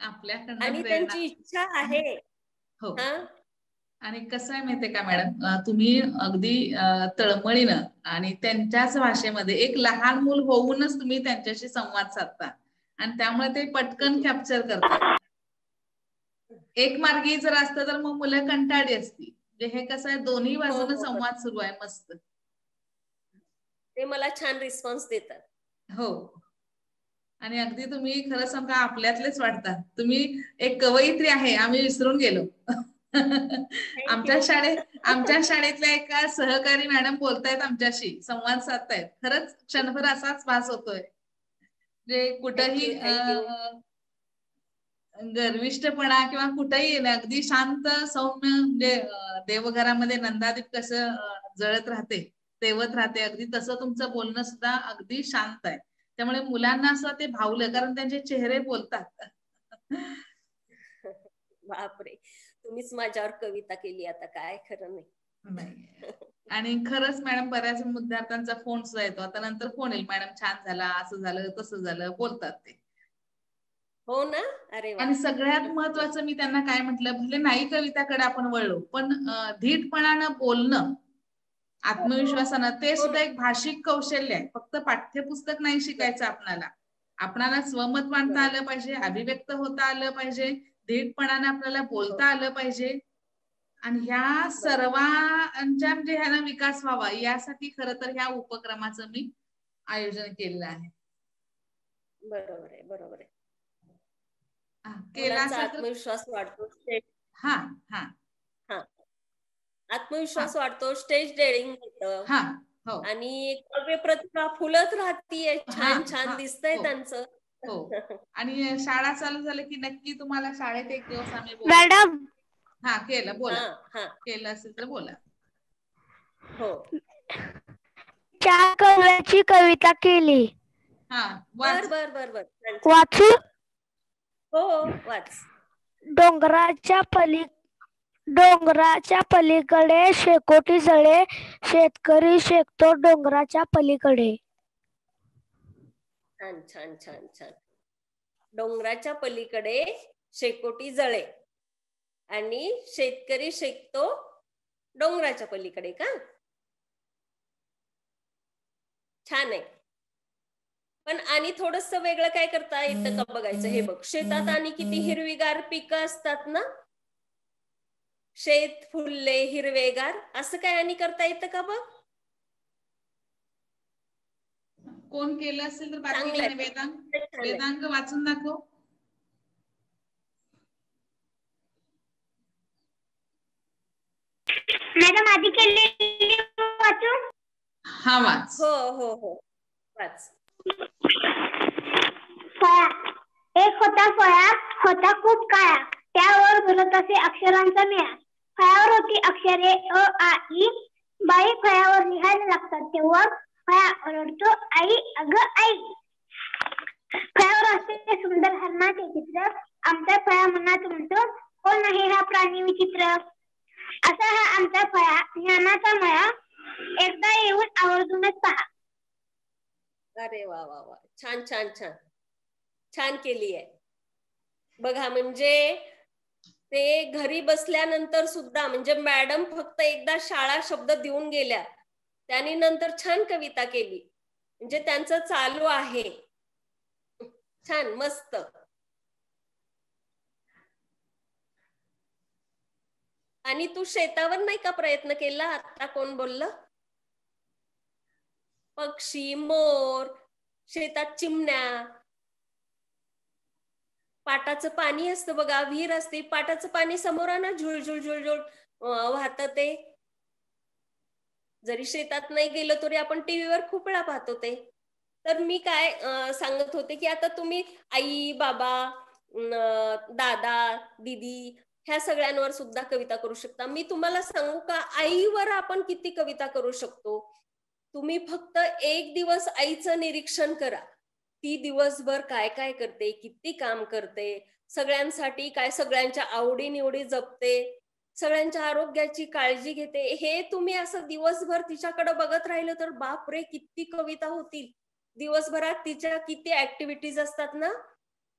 आपल्याकडनं आणि प्रेरणा. त्यांची इच्छा आहे. हो. हा, आणि कसं आहे माहितीये का मॅडम, तुम्ही अगदी तळमळीनं आणि त्यांच्याच भाषेमध्ये एक लहान मूल होऊनच तुम्ही त्यांच्याशी संवाद साधता, आणि त्यामुळे ते पटकन कॅप्चर करतात. एक मार्गी जर असतं तर मग मुलं कंटाळली असती. म्हणजे हे कसं आहे, दोन्ही बाजूने संवाद सुरू आहे मस्त. ते मला छान रिस्पॉन्स देतात. हो. आणि अगदी तुम्ही खरं सांगा आपल्यातलेच वाटतात. तुम्ही एक कवयित्री आहे, आम्ही विसरून गेलो. आमच्या शाळेतल्या एका सहकारी मॅडम बोलतायत आमच्याशी, संवाद साधतायत. खरंच क्षणभर असाच भास होतोय, जे कुठंही गर्विष्ठपणा किंवा कुठेही अगदी शांत सौम्य, म्हणजे देवघरामध्ये नंदादीप कसं जळत राहते, तेवत राहते, अगदी तसं तुमचं बोलणं सुद्धा अगदी शांत आहे. त्यामुळे मुलांना असं ते भावलं, कारण त्यांचे चेहरे बोलतात. बापरे, तुम्हीच माझ्यावर कविता केली आता, काय खरं नाही. आणि खरंच मॅडम, बऱ्याच विद्यार्थ्यांचा फोन सुद्धा येतो, आता नंतर फोन येईल, मॅडम छान झाला, असं झालं तसं झालं, बोलतात ते. हो ना. अरे वा. आणि सगळ्यात महत्वाचं मी त्यांना काय म्हटलं, भले नाही कविताकडे आपण वळलो, पण धीटपणानं बोलणं, आत्मविश्वासानं, ते सुद्धा एक भाषिक कौशल्य आहे. फक्त पाठ्यपुस्तक नाही शिकायचं आपणाला स्वमत मांडता आलं पाहिजे, अभिव्यक्त होता आलं पाहिजे, धीटपणाने आपल्याला बोलता आलं पाहिजे. आणि ह्या सर्वांच्या म्हणजे ह्याला विकास व्हावा यासाठी खरं तर ह्या उपक्रमाचं मी आयोजन केलेलं आहे. बरोबर आहे, बरोबर आहे. केला असेल तर आत्मविश्वास वाढतो. हा हा हा, आत्मविश्वास वाढतो, स्टेज डेअरिंग होतं. हा, हो. आणि काव्य प्रतिभा फुलत राहतीये, छान छान दिसतंय त्यांचं. हो. आणि शाळा चालू झाली की नक्की तुम्हाला शाळेत एक दिवस आम्ही बोलू. मॅडम. हा, केलं, बोला. केलं असेल तर बोला. हो. 4 कव्याची कविता केली. हा, बर. वाचू? हो, वाच. डोंगराच्या पलीकडे शेकोटी जळे, शेतकरी शेकतो डोंगराच्या पलीकडे. छान छान छान छान. डोंगराच्या पलीकडे शेकोटी जळे आणि शेतकरी शेकतो डोंगराच्या पलीकडे का? छान आहे. पण आणि थोडस वेगळं काय करता येतं का बघायचं. हे बघ, शेतात आणि किती हिरवीगार पिकं असतात ना, शेत फुलले हिरवेगार, असं काय आणि करता येतं का बघ? कोण केलं असेल तर बाकी वेदांग वाचून दाखव. मॅडम आधी केलेली वाचू? हा वाच. हो हो हो वाच. फळा. एक होता फळा, होता खूप काळा, त्यावर भरत असे अक्षरांचा मेळा. फळावर होती अक्षरे अ आ इ. बाई फळावर लिहायला लागतात तेव्हा फळा ओरडतो आई अगं आई. फळावर असते सुंदर हरणाचे चित्र, आमचा फळा मनात म्हणतो कोण आहे हा प्राणी विचित्र. असा हा आमचा फळा, ज्ञानाचा मळा, एकदा येऊन आवर्जूनच पहा. अरे वा वा वा, छान छान छान छान केली आहे बघा. म्हणजे ते घरी बसल्यानंतर सुद्धा, म्हणजे मॅडम फक्त एकदा शाळा शब्द देऊन गेल्या, त्यांनी नंतर छान कविता केली. म्हणजे त्यांचं चालू आहे. छान, मस्त. आणि तू शेतावर नाही का प्रयत्न केला? आता कोण बोललं? पक्षी, मोर, शेतात चिमण्या, पाटाचं पाणी असतं बघा, विहीर असते, पाटाचं पाणी समोर आणा, झुळझुळ झुळझुळ वाहत ते. जरी शेतात नाही गेलो तरी आपण टीव्हीवर खूप वेळा पाहतो ते. तर मी काय सांगत होते की आता तुम्ही आई, बाबा, दादा, दीदी ह्या सगळ्यांवर सुद्धा कविता करू शकता. मी तुम्हाला सांगू का, आईवर आपण किती कविता करू शकतो? तुम्ही फक्त एक दिवस आईचं निरीक्षण करा. ती दिवसभर काय काय करते, किती काम करते, सगळ्यांसाठी काय, सगळ्यांच्या आवडी निवडी जपते, सगळ्यांच्या आरोग्याची काळजी घेते. हे तुम्ही असं दिवसभर तिच्याकडे बघत राहिलं तर बापरे किती कविता होतील. दिवसभरात तिच्या किती ऍक्टिव्हिटीज असतात ना,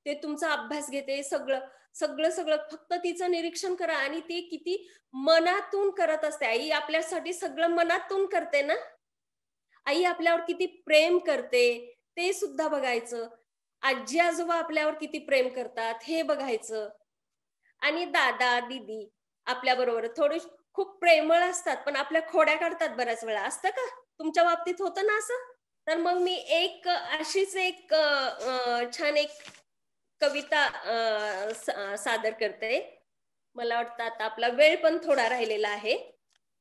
ते तुमचा अभ्यास घेते, सगळं सगळं सगळं. फक्त तिचं निरीक्षण करा आणि ती किती मनातून करत असते. आई आपल्यासाठी सगळं मनातून करते ना. आई आपल्यावर किती प्रेम करते ते सुद्धा बघायचं. आजी आजोबा आपल्यावर किती प्रेम करतात हे बघायचं. आणि दादा दीदी आपल्या बरोबर थोडी खूप प्रेमळ असतात, पण आपल्या खोड्या काढतात बऱ्याच वेळा. असतं का तुमच्या बाबतीत? होतं ना असं? तर मग मी एक अशीच एक छान एक कविता सादर करते. मला वाटतं आता आपला वेळ पण थोडा राहिलेला आहे,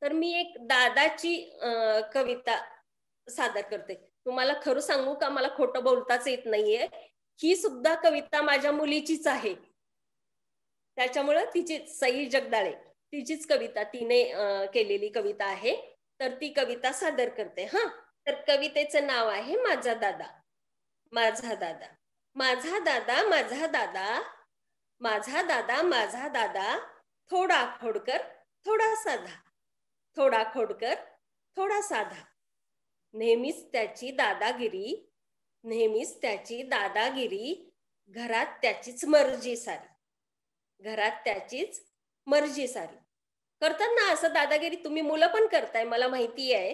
तर मी एक दादाची कविता सादर करते. तुम्हाला खरं सांगू का, मला खोटं बोलताच येत नाहीये. ही सुद्धा कविता माझ्या मुलीचीच आहे. त्याच्यामुळं तिची, सई जगदाळे, तिचीच कविता, तिने केलेली कविता आहे. तर ती कविता सादर करते. हा, तर कवितेचं नाव आहे माझा दादा. माझा दादा. माझा दादा माझा दादा, माझा दादा माझा दादा, थोडा खोडकर थोडा साधा, थोडा खोडकर थोडा साधा. नेहमीच त्याची दादागिरी, नेहमीच त्याची दादागिरी, घरात त्याचीच मर्जी सारी, घरात त्याचीच मर्जी सारी. करतात ना असं दादागिरी, तुम्ही मुलं पण करताय मला माहिती आहे.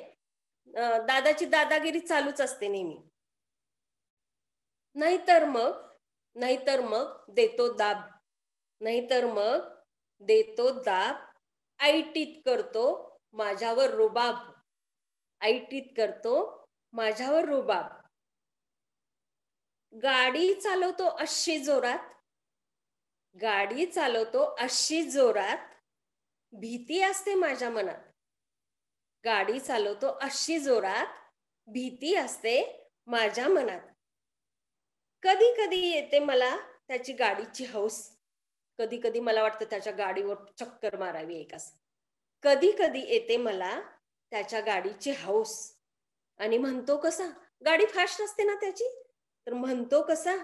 दादाची दादागिरी चालूच असते नेहमी. नाहीतर मग देतो दाब, नाहीतर मग देतो दाब, ऐटीत करतो माझ्यावर रुबाब, ऐटीत करतो माझ्यावर रुबाब. गाडी चालवतो अशी जोरात, गाडी चालवतो अशी जोरात, भीती असते माझ्या मनात. गाडी चालवतो अशी जोरात, भीती असते माझ्या मनात. कधी कधी येते मला त्याची गाडीची हौस, कधी कधी मला वाटतं त्याच्या गाडीवर चक्कर मारावी एक असं. कधी कधी येते मला त्याच्या गाडीची हौस. आणि म्हणतो कसा, गाडी फास्ट असते ना त्याची, तर म्हणतो कसा,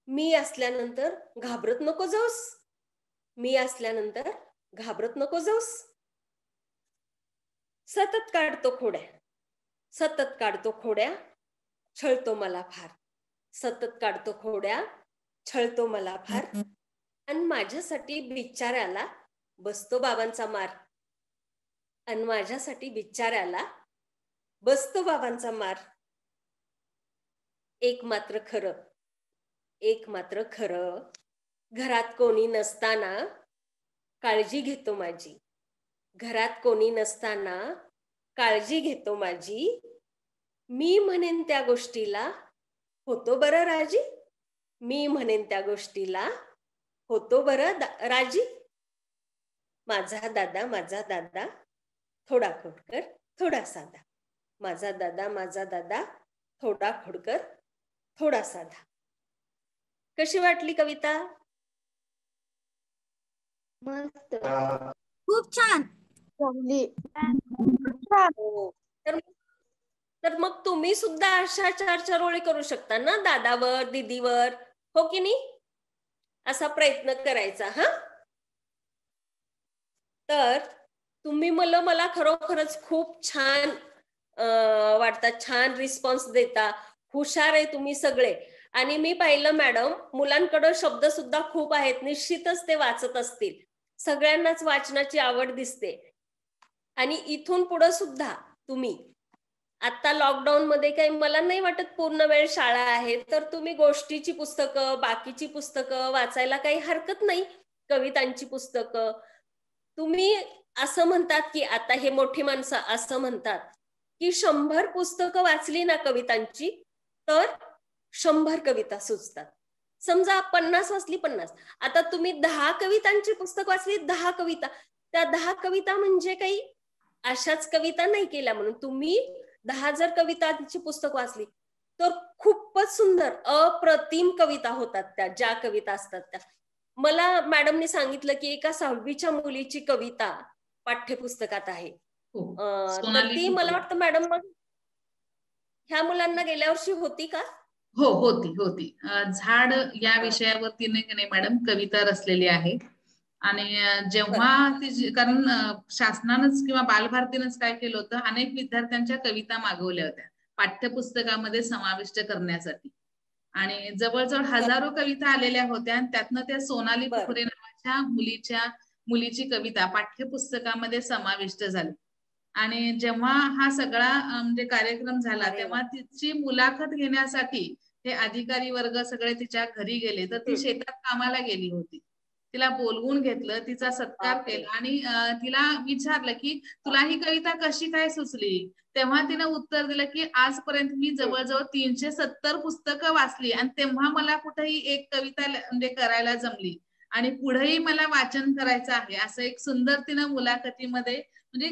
मी असल्यानंतर घाबरत नको जाऊस, मी असल्यानंतर घाबरत नको जाऊस. सतत काढतो खोड्या, सतत काढतो खोड्या, छळतो मला फार, सतत काढतो खोड्या, छळतो मला फार. आणि माझ्यासाठी बिचाऱ्याला बसतो बाबांचा मार, आणि माझ्यासाठी बिचाऱ्याला बसतो बाबांचा मार. एक मात्र खरं, एक मात्र खरं, घरात कोणी नसताना काळजी घेतो माझी, घरात कोणी नसताना काळजी घेतो माझी. मी म्हणेन त्या गोष्टीला होतो बरं राजी, मी म्हणेन त्या गोष्टीला होतो बरं राजी. माझा दादा माझा दादा, थोडा खोडकर थोडा साधा, माझा दादा थोडा खोडकर थोडा साधा. कशी वाटली कविता? मस्त. खूप छान. हो. तर मग तुम्ही सुद्धा अशा 4-4 ओळी करू शकता ना, दादावर दीदीवर, हो की नाही? असा प्रयत्न करायचा. हा, तर तुम्ही मला खरोखरच खूप छान वाटतात, छान रिस्पॉन्स देता, हुशार आहे तुम्ही सगळे. आणि मी पाहिलं मॅडम, मुलांकडे शब्द सुद्धा खूप आहेत, निश्चितच ते वाचत असतील. सगळ्यांनाच वाचनाची आवड दिसते. आणि इथून पुढे सुद्धा तुम्ही, आता लॉकडाऊन मध्ये काही मला नाही वाटत पूर्ण वेळ शाळा आहे, तर तुम्ही गोष्टीची पुस्तकं, बाकीची पुस्तकं वाचायला काही हरकत नाही, कवितांची पुस्तकं. तुम्ही असं म्हणतात की, आता हे मोठी माणसं असं म्हणतात की 100 पुस्तकं वाचली ना कवितांची तर 100 कविता सुचतात. समजा 50 वाचली 50, आता तुम्ही 10 कवितांची पुस्तक वाचली, 10 कविता, त्या 10 कविता म्हणजे काही अशाच कविता नाही केल्या म्हणून. तुम्ही 10 जर कवितांची पुस्तक वाचली तर खूपच सुंदर अप्रतिम कविता होतात त्या, ज्या कविता असतात त्या. मला मॅडमने सांगितलं की एका 6वीच्या मुलीची कविता पाठ्यपुस्तकात आहे. तर ती मला वाटतं मॅडम मग ह्या मुलांना गेल्या वर्षी होती का? हो, होती. झाड या विषयावर तिने मॅडम कविता रचलेली आहे. आणि जेव्हा ती, कारण शासनानंच किंवा बालभारतीनंच काय केलं होतं, अनेक विद्यार्थ्यांच्या कविता मागवल्या होत्या पाठ्यपुस्तकामध्ये समाविष्ट करण्यासाठी. आणि जवळजवळ हजारो कविता आलेल्या होत्या. आणि त्यातनं त्या सोनाली पुखडे नावाच्या मुलीची कविता पाठ्यपुस्तकामध्ये समाविष्ट झाली. आणि जेव्हा हा सगळा म्हणजे कार्यक्रम झाला, तेव्हा तिची मुलाखत घेण्यासाठी हे अधिकारी वर्ग सगळे तिच्या घरी गेले. तर ती शेतात कामाला गेली होती. तिला बोलवून घेतलं, तिचा सत्कार केला आणि तिला विचारलं की तुला ही कविता कशी काय सुचली? तेव्हा तिनं उत्तर दिलं की आजपर्यंत मी जवळजवळ 370 पुस्तकं वाचली आणि तेव्हा मला कुठेही एक कविता म्हणजे करायला जमली आणि पुढेही मला वाचन करायचं आहे, असं एक सुंदर तिनं मुलाखतीमध्ये, म्हणजे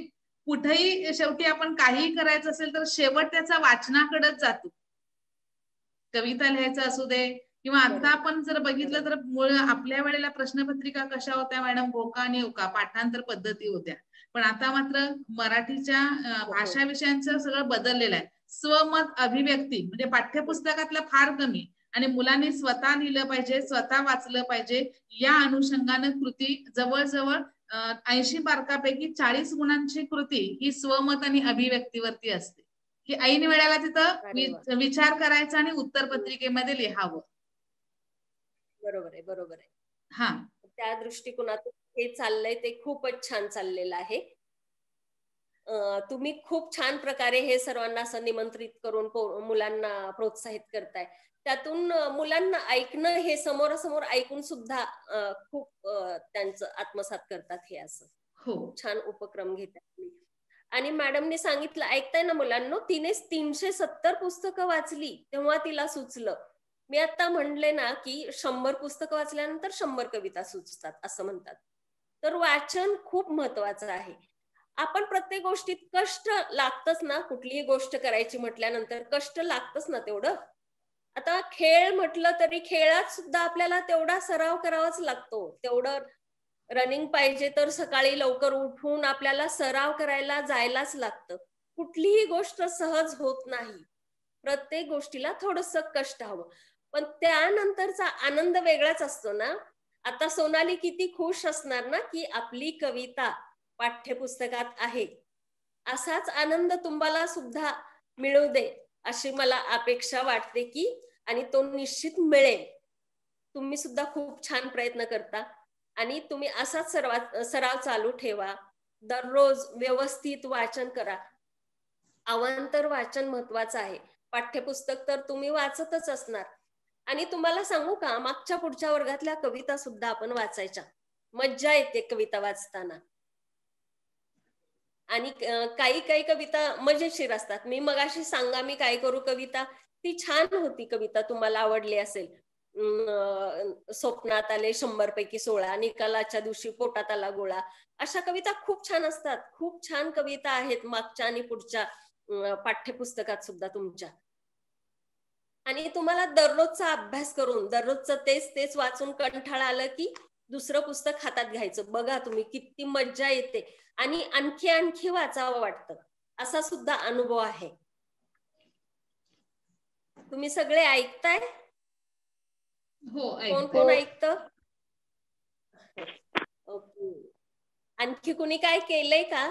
कुठेही शेवटी आपण काहीही करायचं असेल तर शेवट त्याचा वाचनाकडेच जातो. कविता लिहायचं असू दे किंवा आता आपण जर बघितलं तर आपल्या वेळेला प्रश्नपत्रिका कशा होत्या मॅडम? भोका आणि उका पाठांतर पद्धती होत्या. पण आता मात्र मराठीच्या भाषा विषयांचं सगळं बदललेलं आहे. स्वमत अभिव्यक्ती म्हणजे पाठ्यपुस्तकातलं फार कमी आणि मुलांनी स्वतः लिहिलं पाहिजे, स्वतः वाचलं पाहिजे. या अनुषंगानं कृती जवळजवळ 80 मार्कापैकी 40 गुणांची कृती ही स्वमत आणि अभिव्यक्तीवरती असते, की ऐन वेळेला तिथं विचार करायचा आणि उत्तर पत्रिकेमध्ये लिहावं. बरोबर आहे. हा, त्या दृष्टिकोनातून हे चाललंय ते खूपच छान चाललेलं आहे. तुम्ही खूप छान प्रकारे हे सर्वांना असं निमंत्रित करून मुलांना प्रोत्साहित करताय. त्यातून मुलांना ऐकणं, हे समोरासमोर ऐकून सुद्धा खूप त्यांचं आत्मसात करतात. हे असं खूप छान उपक्रम घेतात. आणि मॅडमने सांगितलं, ऐकताय ना मुलांना, तिने 370 पुस्तकं वाचली तेव्हा तिला सुचलं. मी आता म्हणले ना की 100 पुस्तकं वाचल्यानंतर 100 कविता सुचतात असं म्हणतात. तर वाचन खूप महत्वाचं आहे. आपण प्रत्येक गोष्टीत कष्ट लागतच ना, कुठलीही गोष्ट करायची म्हटल्यानंतर कष्ट लागतच ना तेवढं. आता खेळ म्हटलं तरी खेळात सुद्धा आपल्याला तेवढा सराव करावाच लागतो. तेवढं रनिंग पाहिजे तर सकाळी लवकर उठून आपल्याला सराव करायला जायलाच लागतं. कुठलीही गोष्ट सहज होत नाही. प्रत्येक गोष्टीला थोडंसं कष्ट हवं, पण त्यानंतरचा आनंद वेगळाच असतो ना. आता सोनाली किती खुश असणार ना की आपली कविता पाठ्यपुस्तकात आहे. असाच आनंद तुम्हाला सुद्धा मिळू दे अशी मला अपेक्षा वाटते की, आणि तो निश्चित मिळेल. तुम्ही सुद्धा खूप छान प्रयत्न करता आणि तुम्ही असाच सराव चालू ठेवा. दररोज व्यवस्थित वाचन करा. अवांतर वाचन महत्वाचं आहे. पाठ्यपुस्तक तर तुम्ही वाचतच असणार. आणि तुम्हाला सांगू का, मागच्या पुढच्या वर्गातल्या कविता सुद्धा आपण वाचायच्या. मज्जा येते कविता वाचताना. आणि काही कविता मजेशीर असतात. मी मगाशी सांगा मी काय करू कविता, ती छान होती कविता, तुम्हाला आवडली असेल. स्वप्नात आले 100 पैकी 16, निकालाच्या दिवशी पोटात आला गोळा. अशा कविता खूप छान असतात. खूप छान कविता आहेत मागच्या आणि पुढच्या पाठ्यपुस्तकात सुद्धा तुमच्या. आणि तुम्हाला दररोजचा अभ्यास करून, दररोजचं तेच वाचून कंटाळा आलं की दुसरं पुस्तक हातात घ्यायचं. बघा तुम्ही किती मज्जा येते आणि आणखी वाचावं वाटतं. असा सुद्धा अनुभव आहे. तुम्ही सगळे ऐकताय? हो, कोण ऐकतं? ओके. आणखी कुणी काय केलंय का?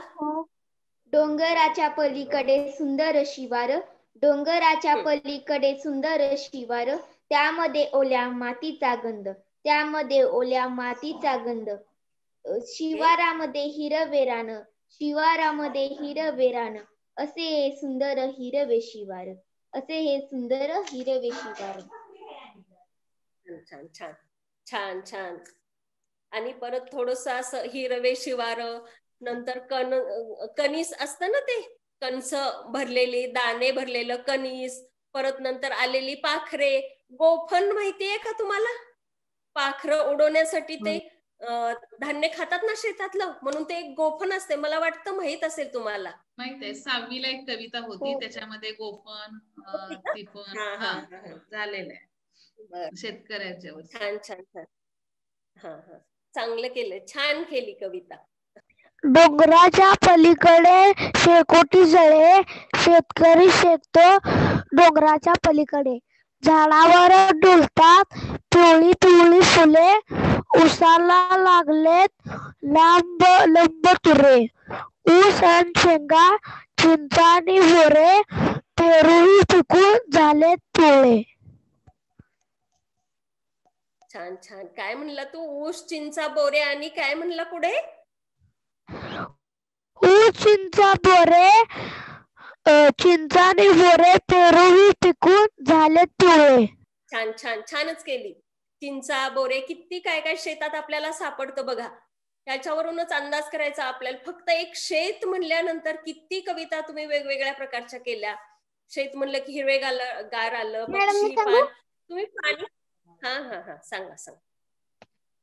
डोंगराच्या पलीकडे सुंदर शिवार, डोंगराच्या पलीकडे सुंदर शिवार, त्यामध्ये ओल्या मातीचा गंध, त्यामध्ये ओल्या मातीचा गंध, शिवारामध्ये हिरवे रान, शिवारामध्ये हिरवे रान, असे हे सुंदर हिरवे शिवार, असे हे सुंदर हिरवे शिवार. छान छान छान छान. आणि परत थोडस असं हिरवे शिवार, नंतर कणीस असतं ना, ते कणस भरलेली, दाणे भरलेलं कणीस, परत नंतर आलेली पाखरे. गोफण माहितीये का तुम्हाला? पाखरं उडवण्यासाठी ते धान्य खातात ना शेतातलं, म्हणून ते एक गोफण असते. मला वाटतं माहित असेल तुम्हाला. माहित आहे, 6वीला एक कविता होती त्याच्यामध्ये गोफण तिफण झालेलं आहे शेतकऱ्याच्या. छान छान छान. हा हा, चांगलं केलं, छान केली कविता. डोंगराच्या पलीकडे शेकोटी जळे, शेतकरी शेकतो डोंगराच्या पलीकडे, झाडावर डुलतात पिवळी पिवळी फुले, उसाला लागलेत लांब लंब तुरे, ऊस अन शेंगा चिंचानी बोरे, पेरूही पिकून झालेत पिवळे. छान छान. काय म्हणला तू? ऊस चिंचा बोरे आणि काय म्हणला पुढे? ऊस चिंचा बोरे, चिंचानी बोरे, पेरूही पिकून झालेत पिवळे. छान छान, छानच केली. चिंचा बोरे किती काय काय शेतात आपल्याला सापडतं बघा. त्याच्यावरूनच अंदाज करायचा आपल्याला. फक्त एक शेत म्हणल्यानंतर किती कविता तुम्ही वेगवेगळ्या प्रकारच्या केल्या. शेत म्हणलं की हिरवे गार आलं, पक्षी पान, तुम्ही पाणी. हा हा हा, सांगा सांगा.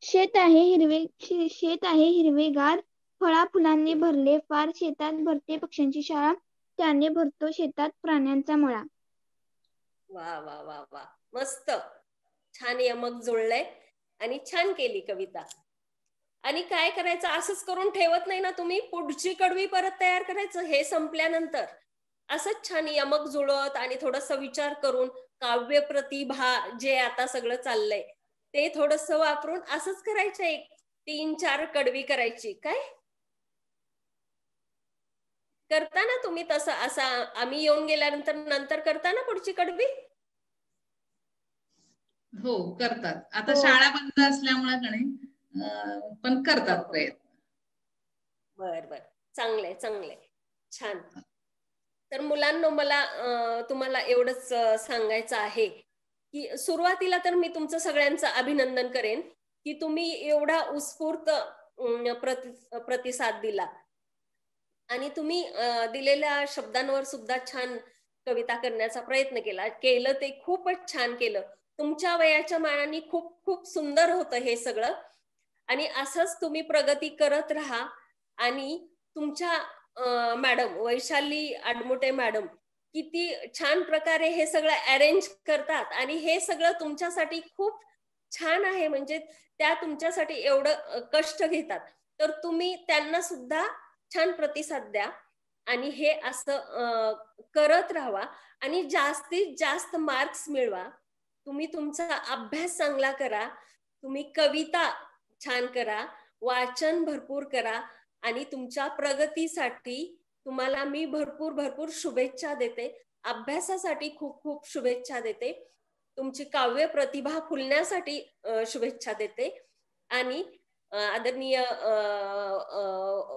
शेत आहे हिरवेगार, फळा फुलांनी भरले फार, शेतात भरते पक्ष्यांची शाळा, त्याने भरतो शेतात प्राण्यांचा मळा. वा वा वा वा, मस्त. छान यमक जुळलंय आणि छान केली कविता. आणि काय करायचं, असंच करून ठेवत नाही ना तुम्ही, पुढची कडवी परत तयार करायचं हे संपल्यानंतर. असंच छान यमक जुळत आणि थोडस विचार करून, काव्य प्रतिभा जे आता सगळं चाललंय ते थोडस वापरून असंच करायचं. एक 3-4 कडवी करायची. काय करता ना तुम्ही तसं? असा आम्ही येऊन गेल्यानंतर करता ना पुढची कडवी? हो करतात. आता शाळा बंद असल्यामुळे पण करतात प्रयत्न. बर बर, चांगलंय चांगलंय, छान. तर मुलांनो, मला तुम्हाला एवढंच सांगायचं आहे की सुरुवातीला तर मी तुमचं सगळ्यांचं अभिनंदन करेन की तुम्ही एवढा उत्स्फूर्त प्रतिसाद दिला आणि तुम्ही दिलेल्या शब्दांवर सुद्धा छान कविता करण्याचा प्रयत्न केलं. ते खूपच छान केलं. तुमच्या वयाच्या मानाने खूप खूप सुंदर होतं हे सगळं. आणि असंच तुम्ही प्रगती करत राहा. आणि तुमच्या मॅडम वैशाली आडमुटे मॅडम किती छान प्रकारे हे सगळं अरेंज करतात आणि हे सगळं तुमच्यासाठी खूप छान आहे. म्हणजे त्या तुमच्यासाठी एवढं कष्ट घेतात, तर तुम्ही त्यांना सुद्धा छान प्रतिसाद द्या आणि हे असं करत राहा आणि जास्तीत जास्त मार्क्स मिळवा. तुम्ही तुमचा अभ्यास चांगला करा, तुम्ही कविता छान करा, वाचन भरपूर करा आणि तुमच्या प्रगतीसाठी तुम्हाला मी भरपूर शुभेच्छा देते. अभ्यासासाठी खूप खूप शुभेच्छा देते. तुमची काव्य प्रतिभा फुलण्यासाठी शुभेच्छा देते. आणि आदरणीय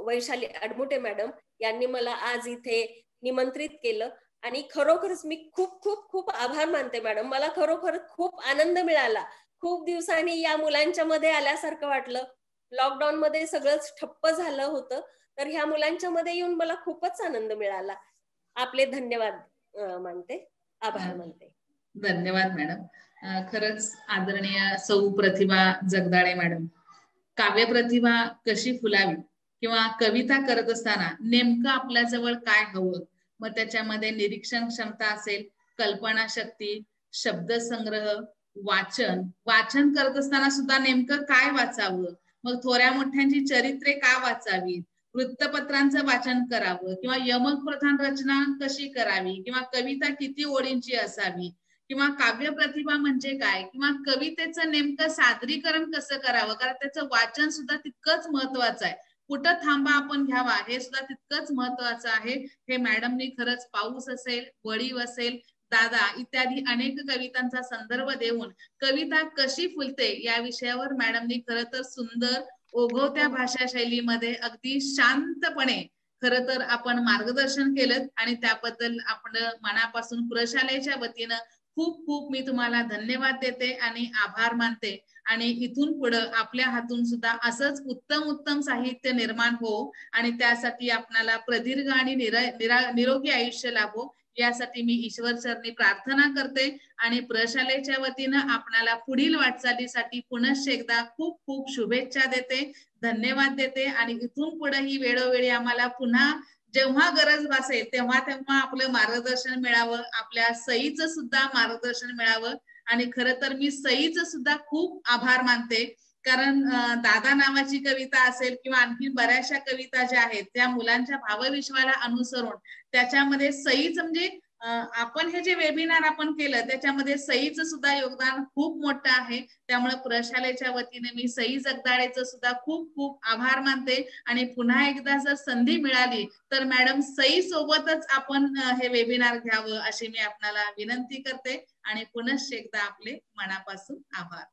वैशाली आडमुटे मॅडम यांनी मला आज इथे निमंत्रित केलं आणि खरोखरच मी खूप खूप खूप आभार मानते मॅडम. मला खरोखर खूप आनंद मिळाला. खूप दिवसांनी या मुलांच्या मध्ये आल्यासारखं वाटलं. लॉकडाऊन मध्ये सगळंच ठप्प झालं होतं, तर ह्या मुलांच्या मध्ये येऊन मला खूपच आनंद मिळाला. आपले धन्यवाद मानते, आभार मानते. धन्यवाद मॅडम. खरंच आदरणीय सौ प्रतिभा जगदाळे मॅडम, काव्य प्रतिभा कशी फुलावी किंवा कविता करत असताना नेमकं आपल्या जवळ काय हवं, मग त्याच्यामध्ये निरीक्षण क्षमता असेल, कल्पना शक्ती, शब्दसंग्रह, वाचन करत असताना सुद्धा नेमकं काय वाचावं, मग थोड्या मोठ्यांची चरित्रे का वाचावी, वृत्तपत्रांचं वाचन करावं किंवा यमक प्रधान रचना कशी करावी किंवा कविता किती ओळींची असावी किंवा काव्य प्रतिभा म्हणजे काय किंवा कवितेचं नेमकं सादरीकरण कसं करावं, कारण त्याचं वाचन सुद्धा तितकंच महत्वाचं आहे. कुठं थांबा आपण घ्यावा हे सुद्धा तितकंच महत्वाचं आहे. हे मॅडमनी खरंच पाऊस असेल, वळीव असेल, दादा इत्यादी अनेक कवितांचा संदर्भ देऊन कविता कशी फुलते या विषयावर मॅडमनी खरं तर सुंदर ओघवत्या भाषा शैलीमध्ये अगदी शांतपणे खरं तर आपण मार्गदर्शन केलं आणि त्याबद्दल आपण मनापासून प्रशालेच्या वतीनं खूप खूप मी तुम्हाला धन्यवाद देते आणि आभार मानते. आणि इथून पुढं आपल्या हातून सुद्धा असंच उत्तम साहित्य निर्माण हो आणि त्यासाठी आपल्याला प्रदीर्घ आणि निरोगी आयुष्य लाभो यासाठी मी ईश्वर चरणी प्रार्थना करते आणि प्रशालेच्या वतीनं आपल्याला पुढील वाटचालीसाठी पुनश्च एकदा खूप खूप शुभेच्छा देते, धन्यवाद देते. आणि इथून पुढे ही वेळोवेळी आम्हाला पुन्हा जेव्हा गरज भासेल तेव्हा आपलं मार्गदर्शन मिळावं, आपल्या सईचं सुद्धा मार्गदर्शन मिळावं. आणि खरं तर मी सईचं सुद्धा खूप आभार मानते, कारण दादा नावाची कविता असेल किंवा आणखी बऱ्याचशा कविता ज्या आहेत त्या मुलांच्या भावविश्वाला अनुसरून त्याच्यामध्ये सईच म्हणजे आपण हे जे वेबिनार आपण केलं त्याच्यामध्ये सईचं सुद्धा योगदान खूप मोठं आहे. त्यामुळे प्रशालेच्या वतीने मी सई जगदाळेचं सुद्धा खूप खूप आभार मानते. आणि पुन्हा एकदा जर संधी मिळाली तर मॅडम सई सोबतच आपण हे वेबिनार घ्यावं अशी मी आपल्याला विनंती करते आणि पुनश्च एकदा आपले मनापासून आभार.